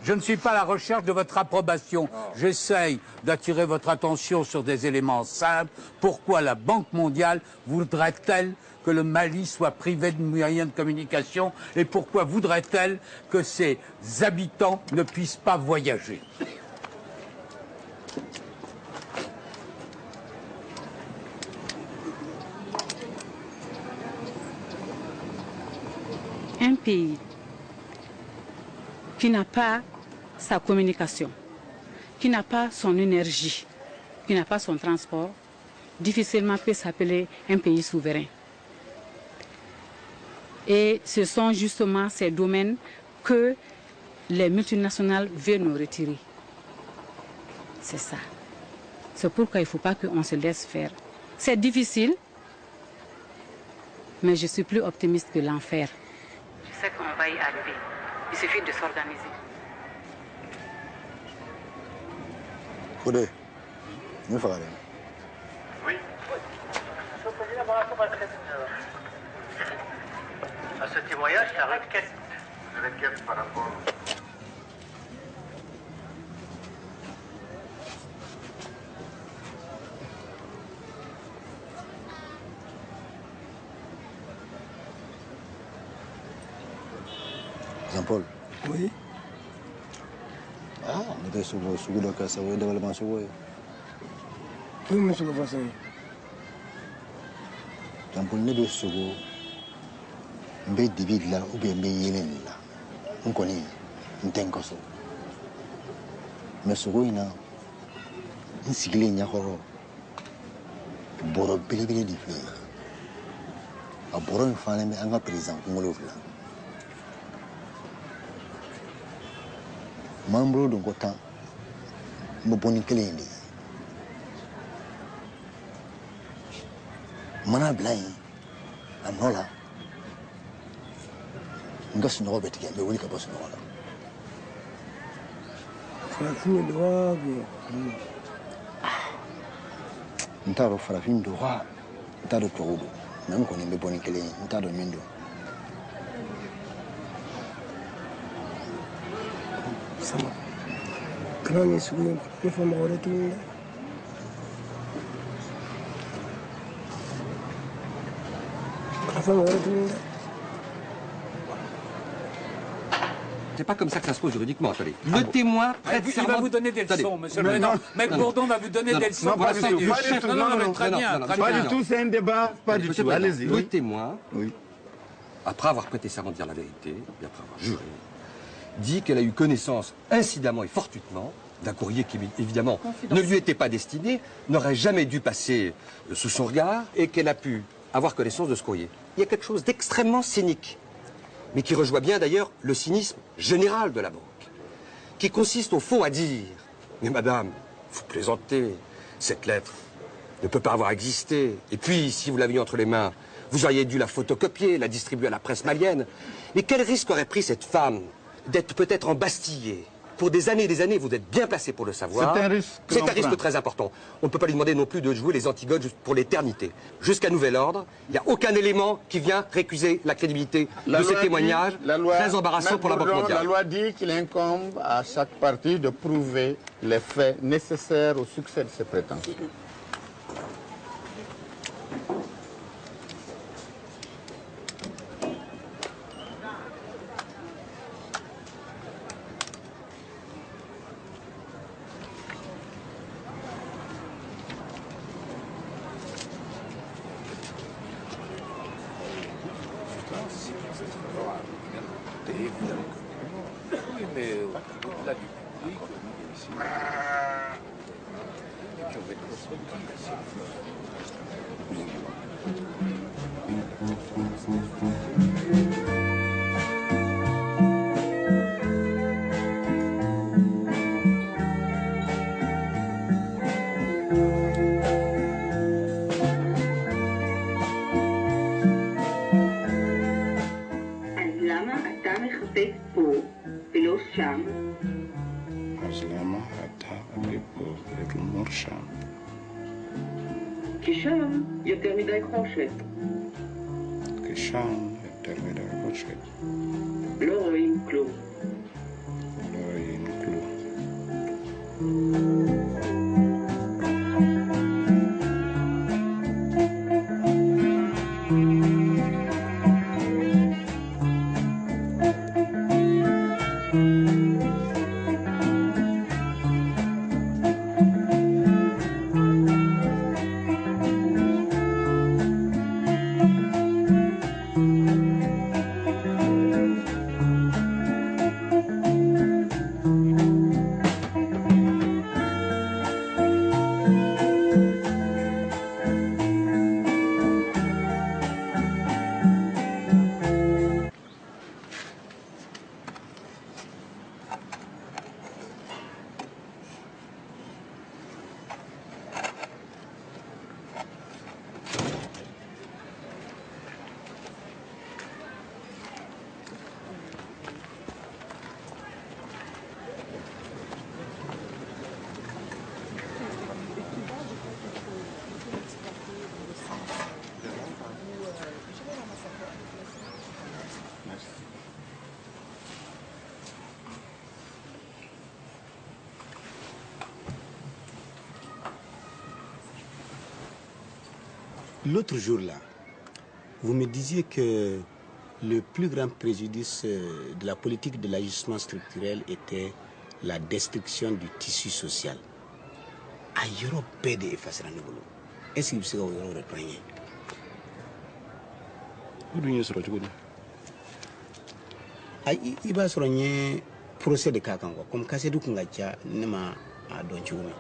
Je ne suis pas à la recherche de votre approbation. J'essaye d'attirer votre attention sur des éléments simples. Pourquoi la Banque mondiale voudrait-elle que le Mali soit privé de moyens de communication et pourquoi voudrait-elle que ses habitants ne puissent pas voyager? Un pays qui n'a pas sa communication, qui n'a pas son énergie, qui n'a pas son transport, difficilement peut s'appeler un pays souverain. Et ce sont justement ces domaines que les multinationales veulent nous retirer. C'est ça. C'est pourquoi il ne faut pas qu'on se laisse faire. C'est difficile, mais je suis plus optimiste que l'enfer. Je sais qu'on va y arriver. Il suffit de s'organiser. Fodé, nous ferons. Oui. À ce témoignage, la requête. La requête par rapport. Jean-Paul. Oui. Ah, nous sommes sur le cas, ça va développement sur vous. Oui, monsieur le professeur. Jean-Paul, nous sommes sur vous. Nous sommes dividés là, ou bien nous sommes là. Nous connaissons, nous sommes comme ça. Mais sur vous, nous sommes là, nous sommes boro belebele di filɛ a boro in fana bɛ an ka président kunkolo fila m'an bolo don ko 10 n bɛ bɔ ni kelen in de ye mana bila yen a nɔ la n ka sunɔgɔ bɛ tigɛ n bɛ wuli ka bɔ sunɔgɔ la. farafin de wa n t'a dɔn farafin don wa n t'a dɔn tubabu don mɛ n kɔni bɛ bɔ ni kelen ye n t'a dɔn min don. sama kana ni sugunɛ ne fɔ mɔgɔ wɛrɛ tuguni dɛ. C'est pas comme ça que ça se pose juridiquement, attendez. Le témoin prête serment... Il va vous donner des leçons, monsieur le président. Mec Bourdon va vous donner des leçons. Pas du tout, c'est un débat, pas du tout. Allez-y. Le témoin, après avoir prêté serment de dire la vérité, et après avoir juré, dit qu'elle a eu connaissance incidemment et fortuitement d'un courrier qui, évidemment, ne lui était pas destiné, n'aurait jamais dû passer sous son regard, et qu'elle a pu avoir connaissance de ce courrier. Il y a quelque chose d'extrêmement cynique, mais qui rejoint bien d'ailleurs le cynisme général de la banque, qui consiste au fond à dire « Mais madame, vous plaisantez, cette lettre ne peut pas avoir existé, et puis si vous l'aviez entre les mains, vous auriez dû la photocopier, la distribuer à la presse malienne. Mais quel risque aurait pris cette femme d'être peut-être embastillée ? Pour des années, vous êtes bien placé pour le savoir. C'est un risque très important. On ne peut pas lui demander non plus de jouer les antigones pour l'éternité. Jusqu'à nouvel ordre, il n'y a aucun élément qui vient récuser la crédibilité de ces témoignages très embarrassants pour la Banque mondiale. La loi dit qu'il incombe à chaque partie de prouver les faits nécessaires au succès de ses prétentions. L'autre jour-là, vous me disiez que le plus grand préjudice de la politique de l'ajustement structurel était la destruction du tissu social. A yɔrɔ bɛɛ de effacera ne bolo. Est-ce qu'il bɛ se ka o yɔrɔ de fɔ an ye? O dun ye sɔrɔ cogo di? I b'a sɔrɔ n ye procès de k'a kan quoi, comme kasedu kun ka ca ne ma a dɔn cogo min.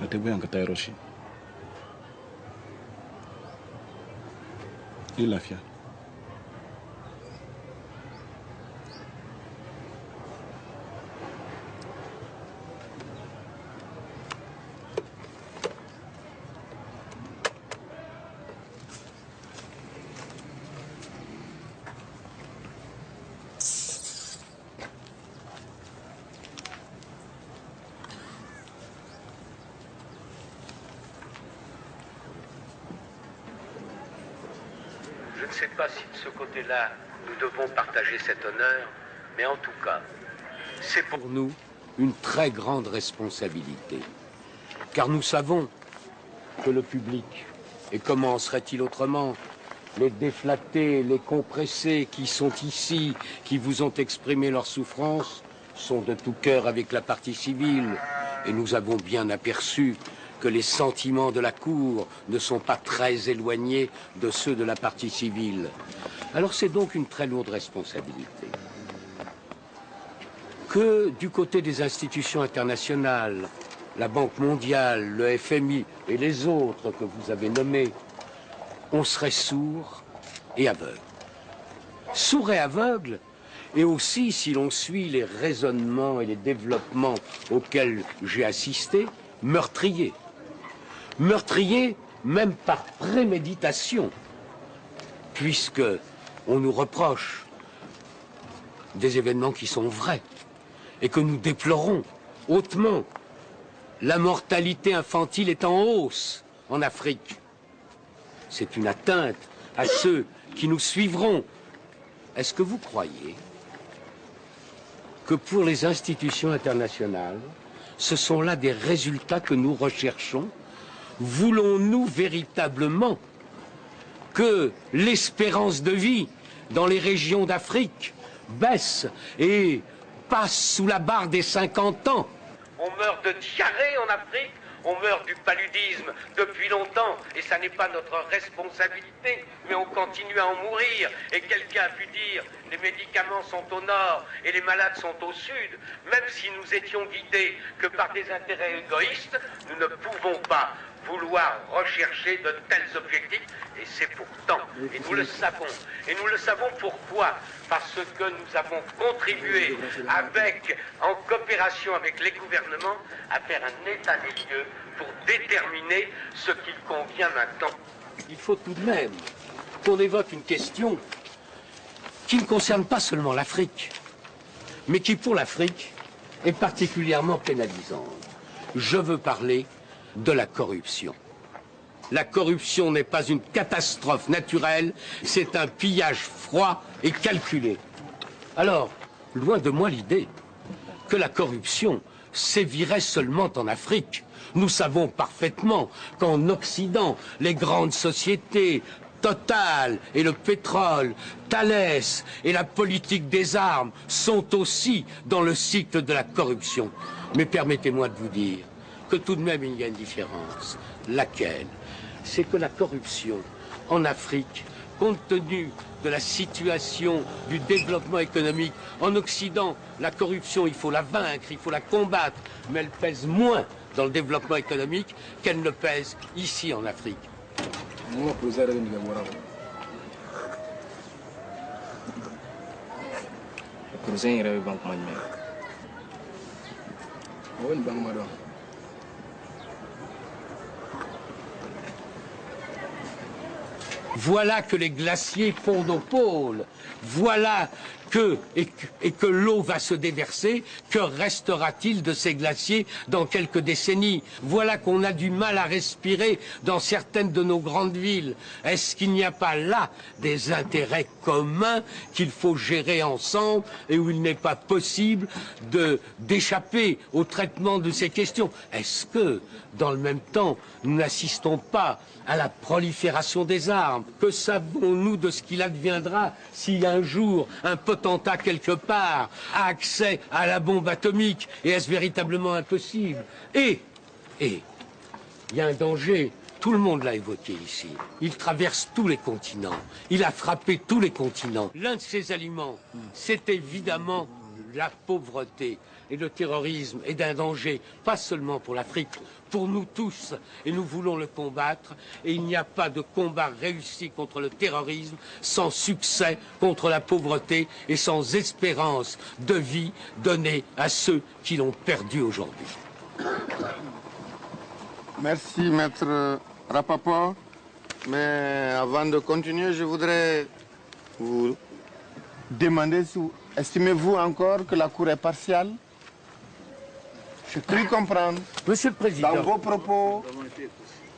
A tɛ bɔ yan ka taa yɔrɔ si. I lafiya. ne sais pas si de ce côté-là, nous devons partager cet honneur, mais en tout cas, c'est pour nous une très grande responsabilité. Car nous savons que le public, et comment serait-il autrement, les déflatés, les compressés qui sont ici, qui vous ont exprimé leur souffrance, sont de tout cœur avec la partie civile. Et nous avons bien aperçu que les sentiments de la Cour ne sont pas très éloignés de ceux de la partie civile. Alors c'est donc une très lourde responsabilité. Que du côté des institutions internationales, la Banque mondiale, le FMI et les autres que vous avez nommés, on serait sourd et aveugle. Sourd et aveugle, et aussi, si l'on suit les raisonnements et les développements auxquels j'ai assisté, meurtrier. Meurtrier, même par préméditation, puisque on nous reproche des événements qui sont vrais et que nous déplorons hautement. La mortalité infantile est en hausse en Afrique. C'est une atteinte à ceux qui nous suivront. Est-ce que vous croyez que pour les institutions internationales, ce sont là des résultats que nous recherchons? Voulons-nous véritablement que l'espérance de vie dans les régions d'Afrique baisse et passe sous la barre des 50 ans? On meurt de diarrhée en Afrique, on meurt du paludisme depuis longtemps, et ça n'est pas notre responsabilité, mais on continue à en mourir. Et quelqu'un a pu dire, les médicaments sont au nord et les malades sont au sud. Même si nous étions guidés que par des intérêts égoïstes, nous ne pouvons pas vouloir rechercher de tels objectifs, et c'est pourtant, et nous le savons. Et nous le savons pourquoi? Parce que nous avons contribué en coopération avec les gouvernements, à faire un état des lieux pour déterminer ce qu'il convient maintenant. Il faut tout de même qu'on évoque une question qui ne concerne pas seulement l'Afrique, mais qui, pour l'Afrique, est particulièrement pénalisante. Je veux parler de la corruption. La corruption n'est pas une catastrophe naturelle, c'est un pillage froid et calculé. Alors, loin de moi l'idée que la corruption sévirait seulement en Afrique. Nous savons parfaitement qu'en Occident, les grandes sociétés, Total et le pétrole, Thales et la politique des armes sont aussi dans le cycle de la corruption. Mais permettez-moi de vous dire que tout de même il y a une différence. Laquelle? C'est que la corruption en Afrique, compte tenu de la situation du développement économique, en Occident, la corruption, il faut la vaincre, il faut la combattre, mais elle pèse moins dans le développement économique qu'elle ne pèse ici en Afrique. Voilà que les glaciers fondent au pôle. Voilà que l'eau va se déverser. Que restera-t-il de ces glaciers dans quelques décennies? Voilà qu'on a du mal à respirer dans certaines de nos grandes villes. Est-ce qu'il n'y a pas là des intérêts communs qu'il faut gérer ensemble et où il n'est pas possible d'échapper au traitement de ces questions? Est-ce que, dans le même temps, nous n'assistons pas à la prolifération des armes? Que savons-nous de ce qu'il adviendra si un jour un potentat quelque part a accès à la bombe atomique? Et est-ce véritablement impossible? Et il y a un danger, tout le monde l'a évoqué ici. Il traverse tous les continents, il a frappé tous les continents. L'un de ces aliments, c'est évidemment la pauvreté. Et le terrorisme est d'un danger, pas seulement pour l'Afrique, pour nous tous, et nous voulons le combattre. Et il n'y a pas de combat réussi contre le terrorisme sans succès contre la pauvreté et sans espérance de vie donnée à ceux qui l'ont perdu aujourd'hui. Merci, Maître Rapaport. Mais avant de continuer, je voudrais vous demander si estimez-vous encore que la Cour est partiale? Je cru comprendre, Monsieur le Président, dans vos propos,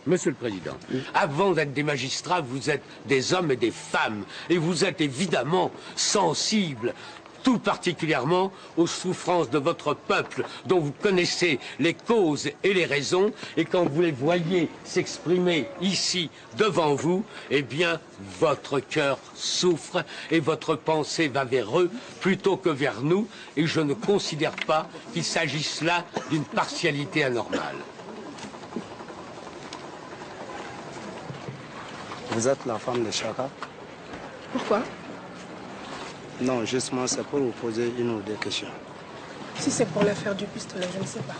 Monsieur le Président, avant d'être des magistrats, vous êtes des hommes et des femmes. Et vous êtes évidemment sensibles, tout particulièrement aux souffrances de votre peuple, dont vous connaissez les causes et les raisons. Et quand vous les voyez s'exprimer ici, devant vous, eh bien, votre cœur souffre et votre pensée va vers eux plutôt que vers nous. Et je ne considère pas qu'il s'agisse là d'une partialité anormale. Vous êtes la femme de Chaka? Pourquoi? Non, justement, c'est pour vous poser une ou deux questions. Si c'est pour l'affaire du pistolet, je ne sais pas.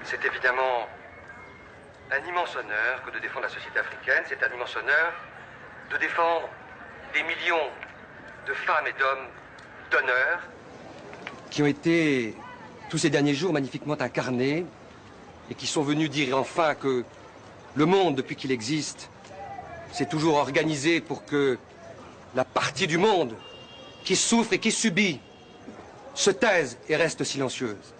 C'est évidemment un immense honneur que de défendre la société africaine. C'est un immense honneur de défendre des millions de femmes et d'hommes d'honneur. Qui ont été, tous ces derniers jours, magnifiquement incarnés et qui sont venus dire enfin que le monde, depuis qu'il existe, s'est toujours organisé pour que la partie du monde qui souffre et qui subit se taise et reste silencieuse.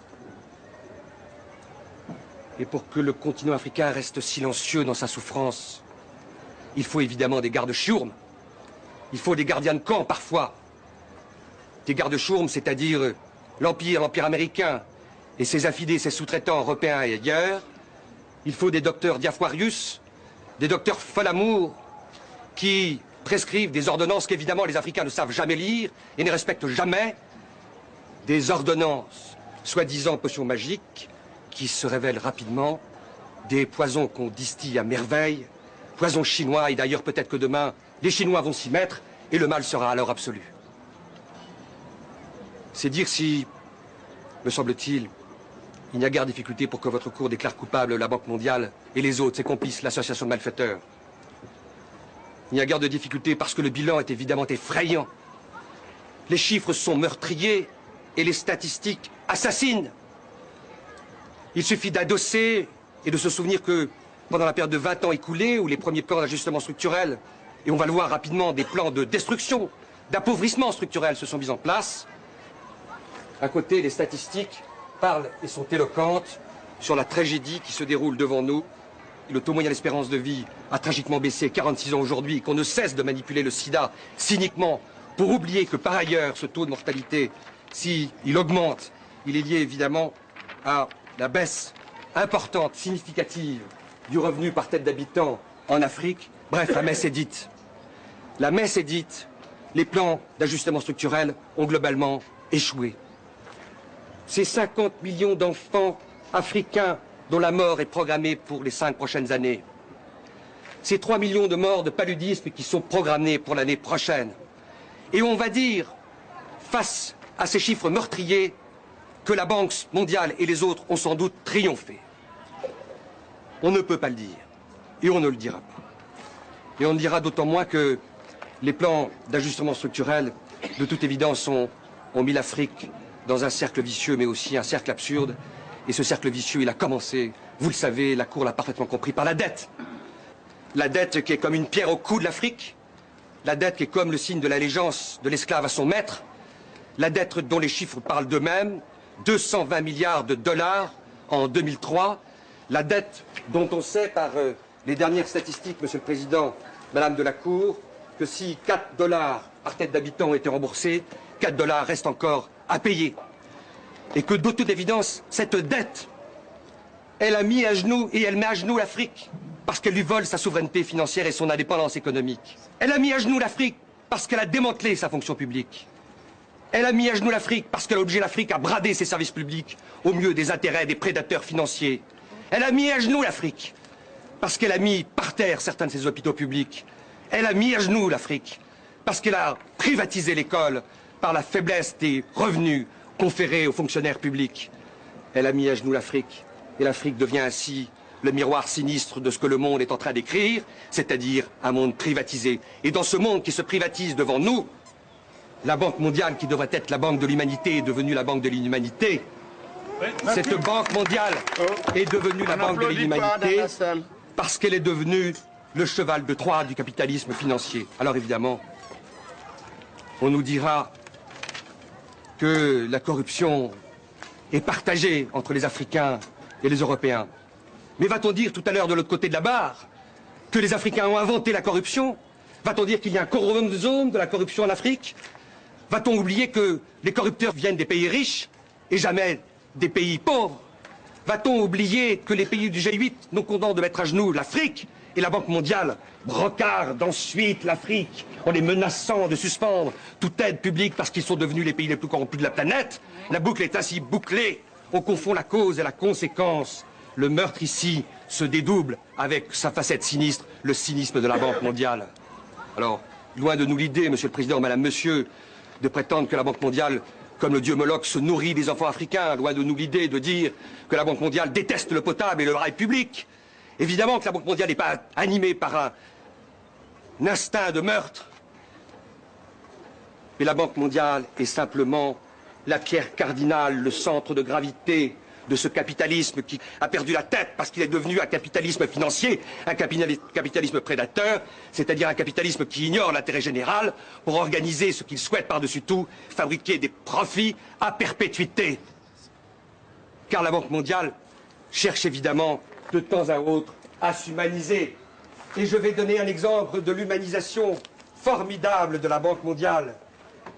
Et pour que le continent africain reste silencieux dans sa souffrance, il faut évidemment des gardes-chourmes. Il faut des gardiens de camp, parfois. Des gardes-chourmes, c'est-à-dire l'Empire américain et ses affidés, ses sous-traitants européens et ailleurs. Il faut des docteurs Diafoirius, des docteurs Folamour, qui prescrivent des ordonnances qu'évidemment les Africains ne savent jamais lire et ne respectent jamais. Des ordonnances, soi-disant potions magiques, qui se révèlent rapidement, des poisons qu'on distille à merveille, poisons chinois, et d'ailleurs peut-être que demain, les Chinois vont s'y mettre, et le mal sera alors absolu. C'est dire si, me semble-t-il, il n'y a guère de difficulté pour que votre cour déclare coupable la Banque mondiale et les autres, ses complices, l'association de malfaiteurs. Il n'y a guère de difficulté parce que le bilan est évidemment effrayant. Les chiffres sont meurtriers et les statistiques assassines. Il suffit d'adosser et de se souvenir que pendant la période de 20 ans écoulée, où les premiers plans d'ajustement structurel, et on va le voir rapidement, des plans de destruction, d'appauvrissement structurel se sont mis en place, à côté, les statistiques parlent et sont éloquentes sur la tragédie qui se déroule devant nous. Le taux moyen d'espérance de vie a tragiquement baissé, 46 ans aujourd'hui, qu'on ne cesse de manipuler le sida cyniquement pour oublier que par ailleurs, ce taux de mortalité, s'il augmente, il est lié évidemment à la baisse importante, significative du revenu par tête d'habitant en Afrique. Bref, la messe est dite. La messe est dite. Les plans d'ajustement structurel ont globalement échoué. Ces 50 millions d'enfants africains dont la mort est programmée pour les 5 prochaines années. Ces 3 millions de morts de paludisme qui sont programmés pour l'année prochaine. Et on va dire, face à ces chiffres meurtriers, que la Banque mondiale et les autres ont sans doute triomphé. On ne peut pas le dire. Et on ne le dira pas. Et on le dira d'autant moins que les plans d'ajustement structurel, de toute évidence, ont mis l'Afrique dans un cercle vicieux, mais aussi un cercle absurde. Et ce cercle vicieux, il a commencé, vous le savez, la Cour l'a parfaitement compris, par la dette. La dette qui est comme une pierre au cou de l'Afrique. La dette qui est comme le signe de l'allégeance de l'esclave à son maître. La dette dont les chiffres parlent d'eux-mêmes. 220 milliards de dollars en 2003. La dette dont on sait par les dernières statistiques, Monsieur le Président, Madame de la Cour, que si 4 dollars par tête d'habitant ont été remboursés, 4 dollars restent encore à payer. Et que de toute évidence, cette dette, elle a mis à genoux et elle met à genoux l'Afrique parce qu'elle lui vole sa souveraineté financière et son indépendance économique. Elle a mis à genoux l'Afrique parce qu'elle a démantelé sa fonction publique. Elle a mis à genoux l'Afrique parce qu'elle a obligé l'Afrique à brader ses services publics au mieux des intérêts des prédateurs financiers. Elle a mis à genoux l'Afrique parce qu'elle a mis par terre certains de ses hôpitaux publics. Elle a mis à genoux l'Afrique parce qu'elle a privatisé l'école par la faiblesse des revenus conférés aux fonctionnaires publics. Elle a mis à genoux l'Afrique, et l'Afrique devient ainsi le miroir sinistre de ce que le monde est en train d'écrire, c'est-à-dire un monde privatisé. Et dans ce monde qui se privatise devant nous, la Banque mondiale, qui devrait être la banque de l'humanité, est devenue la banque de l'inhumanité. Cette Banque mondiale est devenue la banque de l'inhumanité parce qu'elle est devenue le cheval de Troie du capitalisme financier. Alors évidemment, on nous dira que la corruption est partagée entre les Africains et les Européens. Mais va-t-on dire tout à l'heure de l'autre côté de la barre que les Africains ont inventé la corruption? Va-t-on dire qu'il y a un chromosome de la corruption en Afrique? Va-t-on oublier que les corrupteurs viennent des pays riches et jamais des pays pauvres? Va-t-on oublier que les pays du G8 nous condamnent de mettre à genoux l'Afrique et la Banque mondiale brocardent ensuite l'Afrique en les menaçant de suspendre toute aide publique parce qu'ils sont devenus les pays les plus corrompus de la planète? La boucle est ainsi bouclée. On confond la cause et la conséquence. Le meurtre ici se dédouble avec sa facette sinistre, le cynisme de la Banque mondiale. Alors, loin de nous l'idée, Monsieur le Président, Madame, Monsieur, de prétendre que la Banque mondiale, comme le dieu Moloch, se nourrit des enfants africains, loin de nous l'idée de dire que la Banque mondiale déteste le potable et le rail public. Évidemment que la Banque mondiale n'est pas animée par un instinct de meurtre. Mais la Banque mondiale est simplement la pierre cardinale, le centre de gravité de ce capitalisme qui a perdu la tête parce qu'il est devenu un capitalisme financier, un capitalisme prédateur, c'est-à-dire un capitalisme qui ignore l'intérêt général pour organiser ce qu'il souhaite par-dessus tout, fabriquer des profits à perpétuité. Car la Banque mondiale cherche évidemment de temps à autre à s'humaniser. Et je vais donner un exemple de l'humanisation formidable de la Banque mondiale.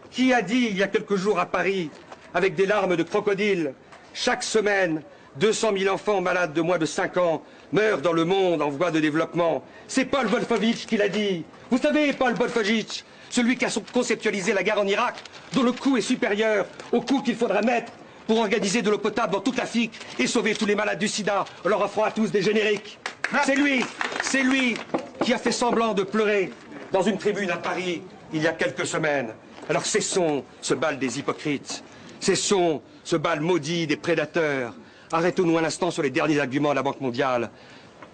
Qui a dit il y a quelques jours à Paris, avec des larmes de crocodile, chaque semaine, 200 000 enfants malades de moins de 5 ans meurent dans le monde en voie de développement. C'est Paul Wolfowitz qui l'a dit. Vous savez, Paul Wolfowitz, celui qui a conceptualisé la guerre en Irak, dont le coût est supérieur au coût qu'il faudra mettre pour organiser de l'eau potable dans toute l'Afrique et sauver tous les malades du sida en leur offrant à tous des génériques. C'est lui qui a fait semblant de pleurer dans une tribune à Paris il y a quelques semaines. Alors cessons ce bal des hypocrites, cessons ce bal maudit des prédateurs. Arrêtons-nous un instant sur les derniers arguments de la Banque mondiale.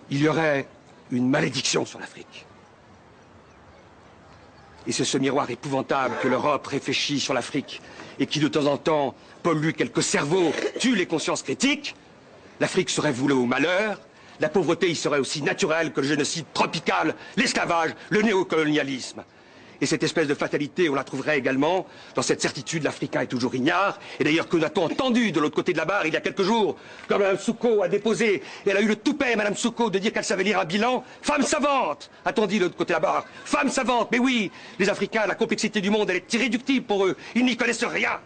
Il y aurait une malédiction sur l'Afrique. Et c'est ce miroir épouvantable que l'Europe réfléchit sur l'Afrique et qui de temps en temps pollue quelques cerveaux, tue les consciences critiques. L'Afrique serait vouée au malheur. La pauvreté y serait aussi naturelle que le génocide tropical, l'esclavage, le néocolonialisme. Et cette espèce de fatalité, on la trouverait également dans cette certitude, l'Africain est toujours ignare. Et d'ailleurs, que n'a-t-on entendu de l'autre côté de la barre il y a quelques jours, quand Mme Souko a déposé, et elle a eu le toupet, Mme Souko, de dire qu'elle savait lire un bilan. Femme savante, a-t-on dit de l'autre côté de la barre. Femme savante, mais oui, les Africains, la complexité du monde, elle est irréductible pour eux. Ils n'y connaissent rien.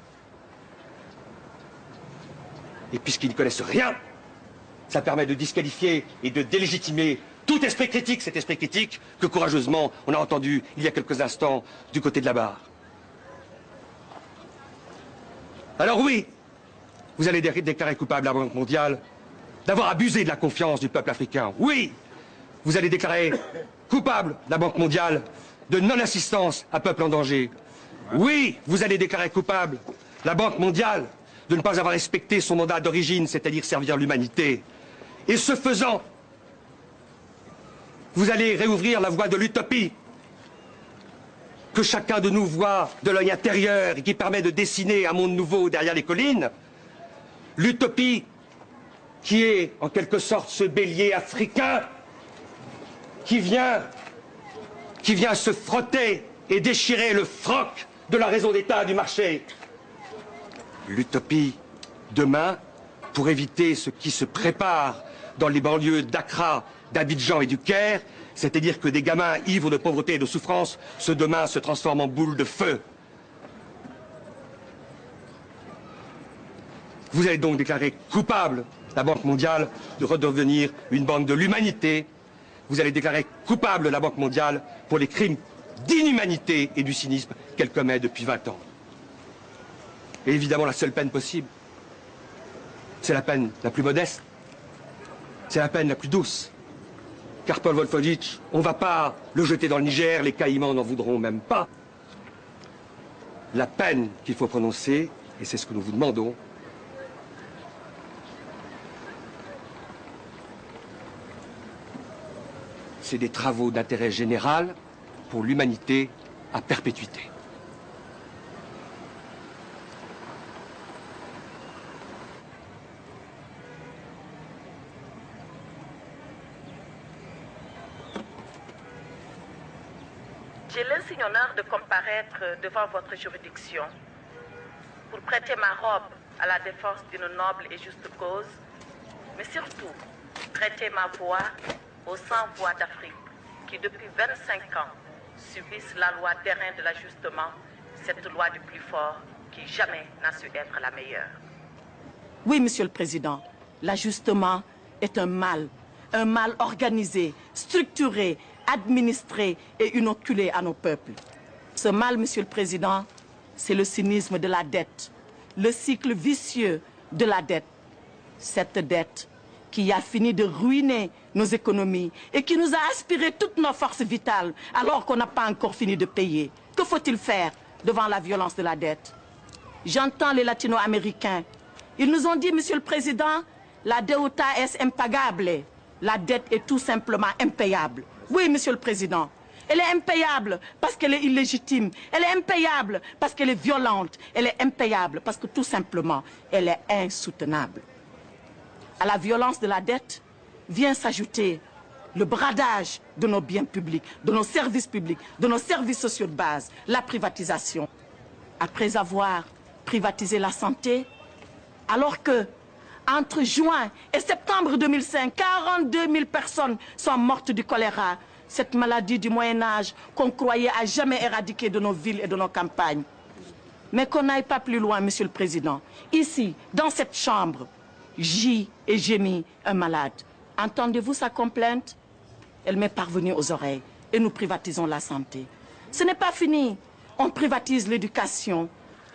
Et puisqu'ils n'y connaissent rien, ça permet de disqualifier et de délégitimer tout esprit critique, cet esprit critique que courageusement on a entendu il y a quelques instants du côté de la barre. Alors oui, vous allez déclarer coupable la Banque mondiale d'avoir abusé de la confiance du peuple africain. Oui, vous allez déclarer coupable la Banque mondiale de non-assistance à peuple en danger. Oui, vous allez déclarer coupable la Banque mondiale de ne pas avoir respecté son mandat d'origine, c'est-à-dire servir l'humanité. Et ce faisant, vous allez réouvrir la voie de l'utopie que chacun de nous voit de l'œil intérieur et qui permet de dessiner un monde nouveau derrière les collines. L'utopie qui est en quelque sorte ce bélier africain qui vient se frotter et déchirer le froc de la raison d'État du marché. L'utopie demain pour éviter ce qui se prépare dans les banlieues d'Accra, d'Abidjan et du Caire, c'est-à-dire que des gamins ivres de pauvreté et de souffrance, ce demain se transforment en boules de feu. Vous allez donc déclarer coupable la Banque mondiale de redevenir une banque de l'humanité. Vous allez déclarer coupable la Banque mondiale pour les crimes d'inhumanité et du cynisme qu'elle commet depuis 20 ans. Et évidemment, la seule peine possible, c'est la peine la plus modeste. C'est la peine la plus douce. Car Paul Wolfowitz, on ne va pas le jeter dans le Niger, les Caïmans n'en voudront même pas. La peine qu'il faut prononcer, et c'est ce que nous vous demandons, c'est des travaux d'intérêt général pour l'humanité à perpétuité. J'ai l'insigne honneur de comparaître devant votre juridiction pour prêter ma robe à la défense d'une noble et juste cause, mais surtout prêter ma voix aux 100 voix d'Afrique qui depuis 25 ans subissent la loi terrain de l'ajustement, cette loi du plus fort qui jamais n'a su être la meilleure. Oui, Monsieur le Président, l'ajustement est un mal organisé, structuré, administré et inoculé à nos peuples. Ce mal, Monsieur le Président, c'est le cynisme de la dette, le cycle vicieux de la dette. Cette dette qui a fini de ruiner nos économies et qui nous a aspiré toutes nos forces vitales alors qu'on n'a pas encore fini de payer. Que faut-il faire devant la violence de la dette? J'entends les latino-américains. Ils nous ont dit, Monsieur le Président, la deuda es impagable. La dette est tout simplement impayable. Oui, Monsieur le Président, elle est impayable parce qu'elle est illégitime. Elle est impayable parce qu'elle est violente. Elle est impayable parce que tout simplement, elle est insoutenable. À la violence de la dette vient s'ajouter le bradage de nos biens publics, de nos services publics, de nos services sociaux de base, la privatisation. Après avoir privatisé la santé, alors que entre juin et septembre 2005, 42 000 personnes sont mortes du choléra, cette maladie du Moyen-Âge qu'on croyait à jamais éradiquer de nos villes et de nos campagnes. Mais qu'on n'aille pas plus loin, Monsieur le Président. Ici, dans cette chambre, gît et gémit un malade. Entendez-vous sa complainte? Elle m'est parvenue aux oreilles et nous privatisons la santé. Ce n'est pas fini. On privatise l'éducation.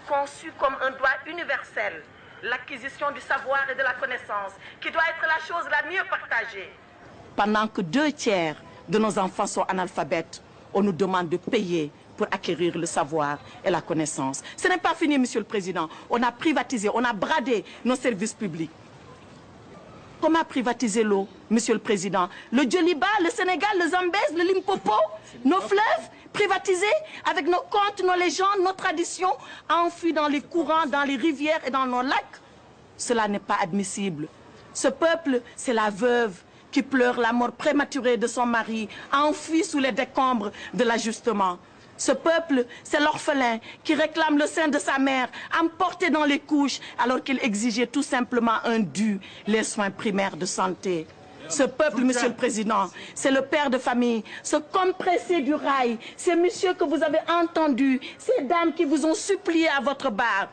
Conçue comme un droit universel, l'acquisition du savoir et de la connaissance, qui doit être la chose la mieux partagée. Pendant que 2/3 de nos enfants sont analphabètes, on nous demande de payer pour acquérir le savoir et la connaissance. Ce n'est pas fini, Monsieur le Président. On a privatisé, on a bradé nos services publics. Comment privatiser l'eau, Monsieur le Président? Le Djoliba, le Sénégal, le Zambèze, le Limpopo, nos fleuves privatisés avec nos contes, nos légendes, nos traditions enfuis dans les courants, dans les rivières et dans nos lacs. Cela n'est pas admissible. Ce peuple, c'est la veuve qui pleure la mort prématurée de son mari, enfui sous les décombres de l'ajustement. Ce peuple, c'est l'orphelin qui réclame le sein de sa mère, emporté dans les couches, alors qu'il exigeait tout simplement un dû, les soins primaires de santé. Ce peuple, Monsieur le Président, c'est le père de famille, ce compressé du rail, ces messieurs que vous avez entendus, ces dames qui vous ont supplié à votre bar.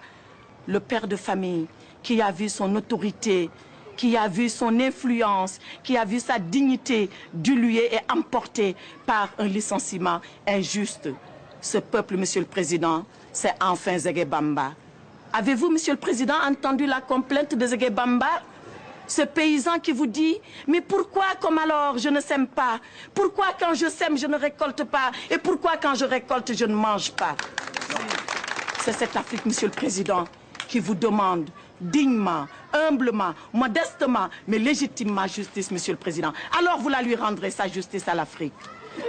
Le père de famille qui a vu son autorité, qui a vu son influence, qui a vu sa dignité diluée et emportée par un licenciement injuste. Ce peuple, Monsieur le Président, c'est enfin Zégué Bamba. Avez-vous, Monsieur le Président, entendu la complainte de Zégué Bamba? Ce paysan qui vous dit, mais pourquoi comme alors je ne sème pas? Pourquoi quand je sème je ne récolte pas? Et pourquoi quand je récolte je ne mange pas? C'est cette Afrique, Monsieur le Président, qui vous demande dignement, humblement, modestement, mais légitimement justice, Monsieur le Président. Alors vous la lui rendrez, sa justice à l'Afrique.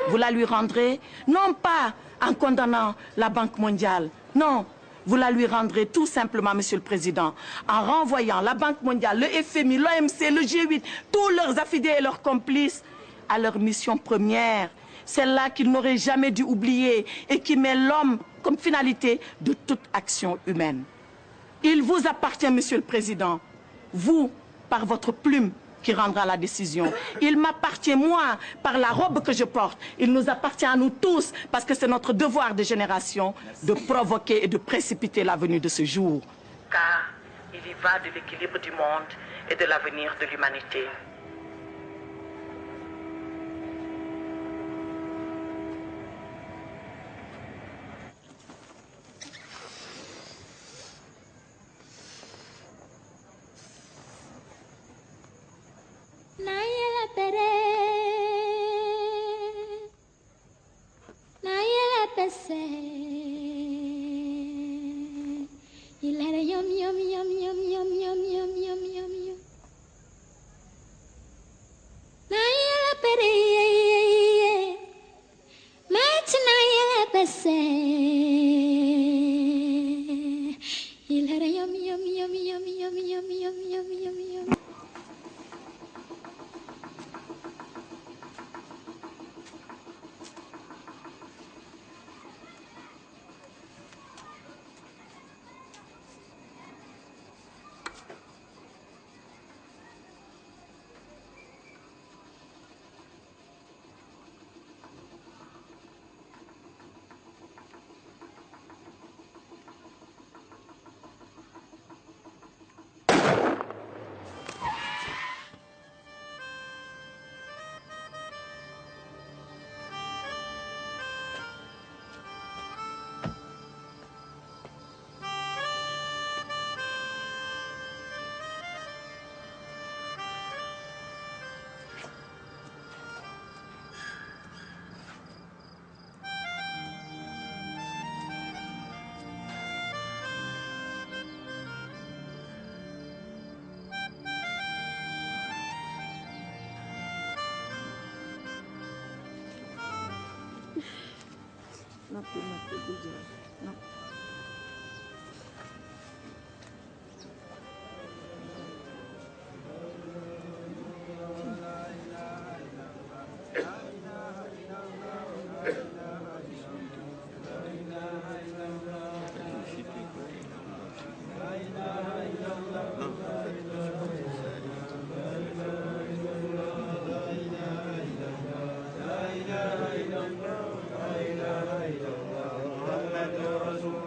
Vous la lui rendrez, non pas en condamnant la Banque mondiale, non, vous la lui rendrez tout simplement, Monsieur le Président, en renvoyant la Banque mondiale, le FMI, l'OMC, le G8, tous leurs affidés et leurs complices à leur mission première, celle-là qu'ils n'auraient jamais dû oublier et qui met l'homme comme finalité de toute action humaine. Il vous appartient, Monsieur le Président, vous, par votre plume, qui rendra la décision. Il m'appartient, moi, par la robe que je porte. Il nous appartient à nous tous, parce que c'est notre devoir de génération de provoquer et de précipiter la venue de ce jour. Car il y va de l'équilibre du monde et de l'avenir de l'humanité. Nayela pere, nayela pese, ilere yum yum yum yum yum yum yum yum yum yum. Nayela pere, mach nayela pese, ilere yum yum yum yum yum yum yum yum yum yum. No. محمد رسول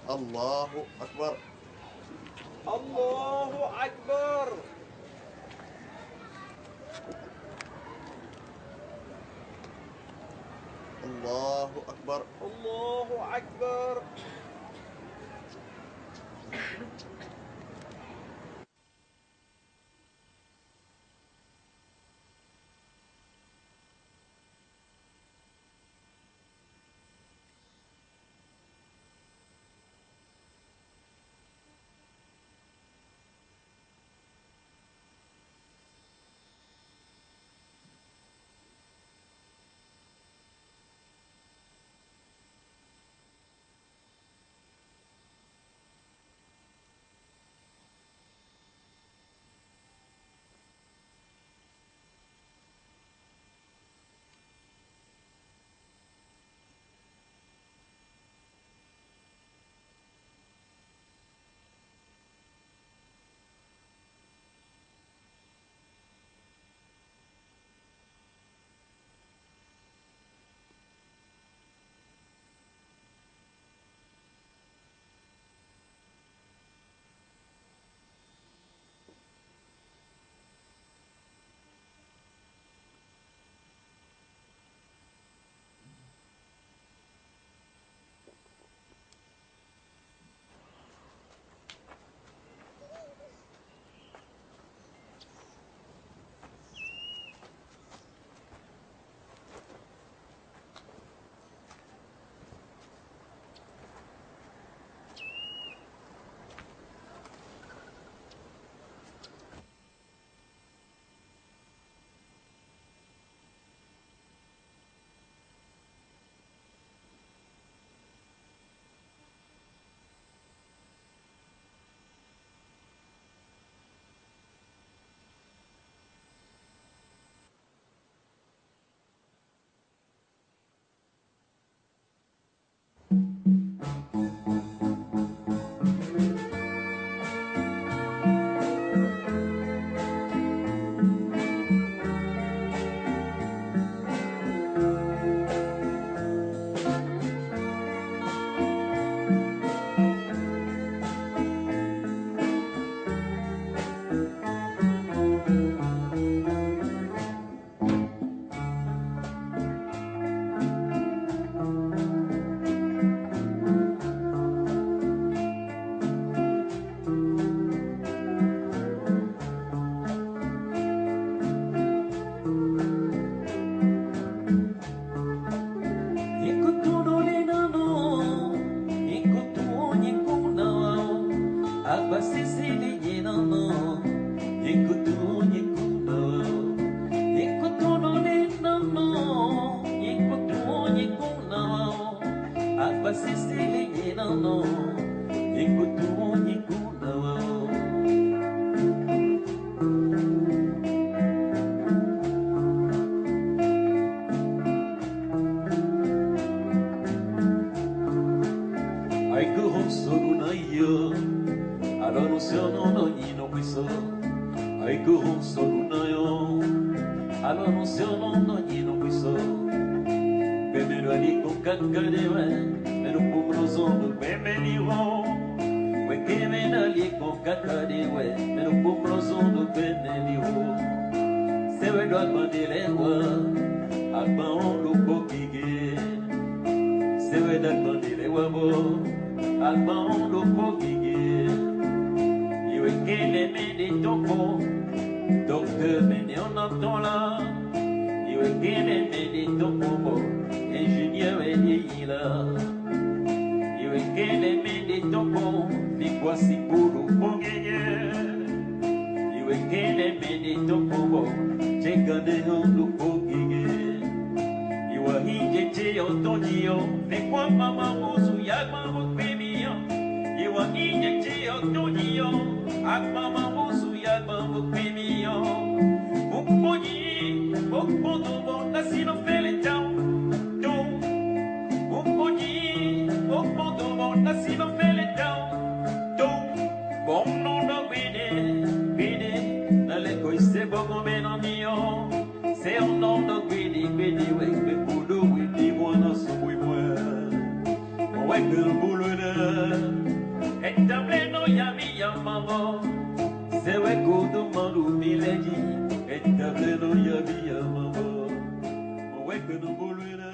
الله أكبر الله أكبر الله أكبر الله أكبر Nasci no Feletão, wekul buluna etable no yami yamamo se wekul do mandu mileji etable no yami yamamo wekul buluna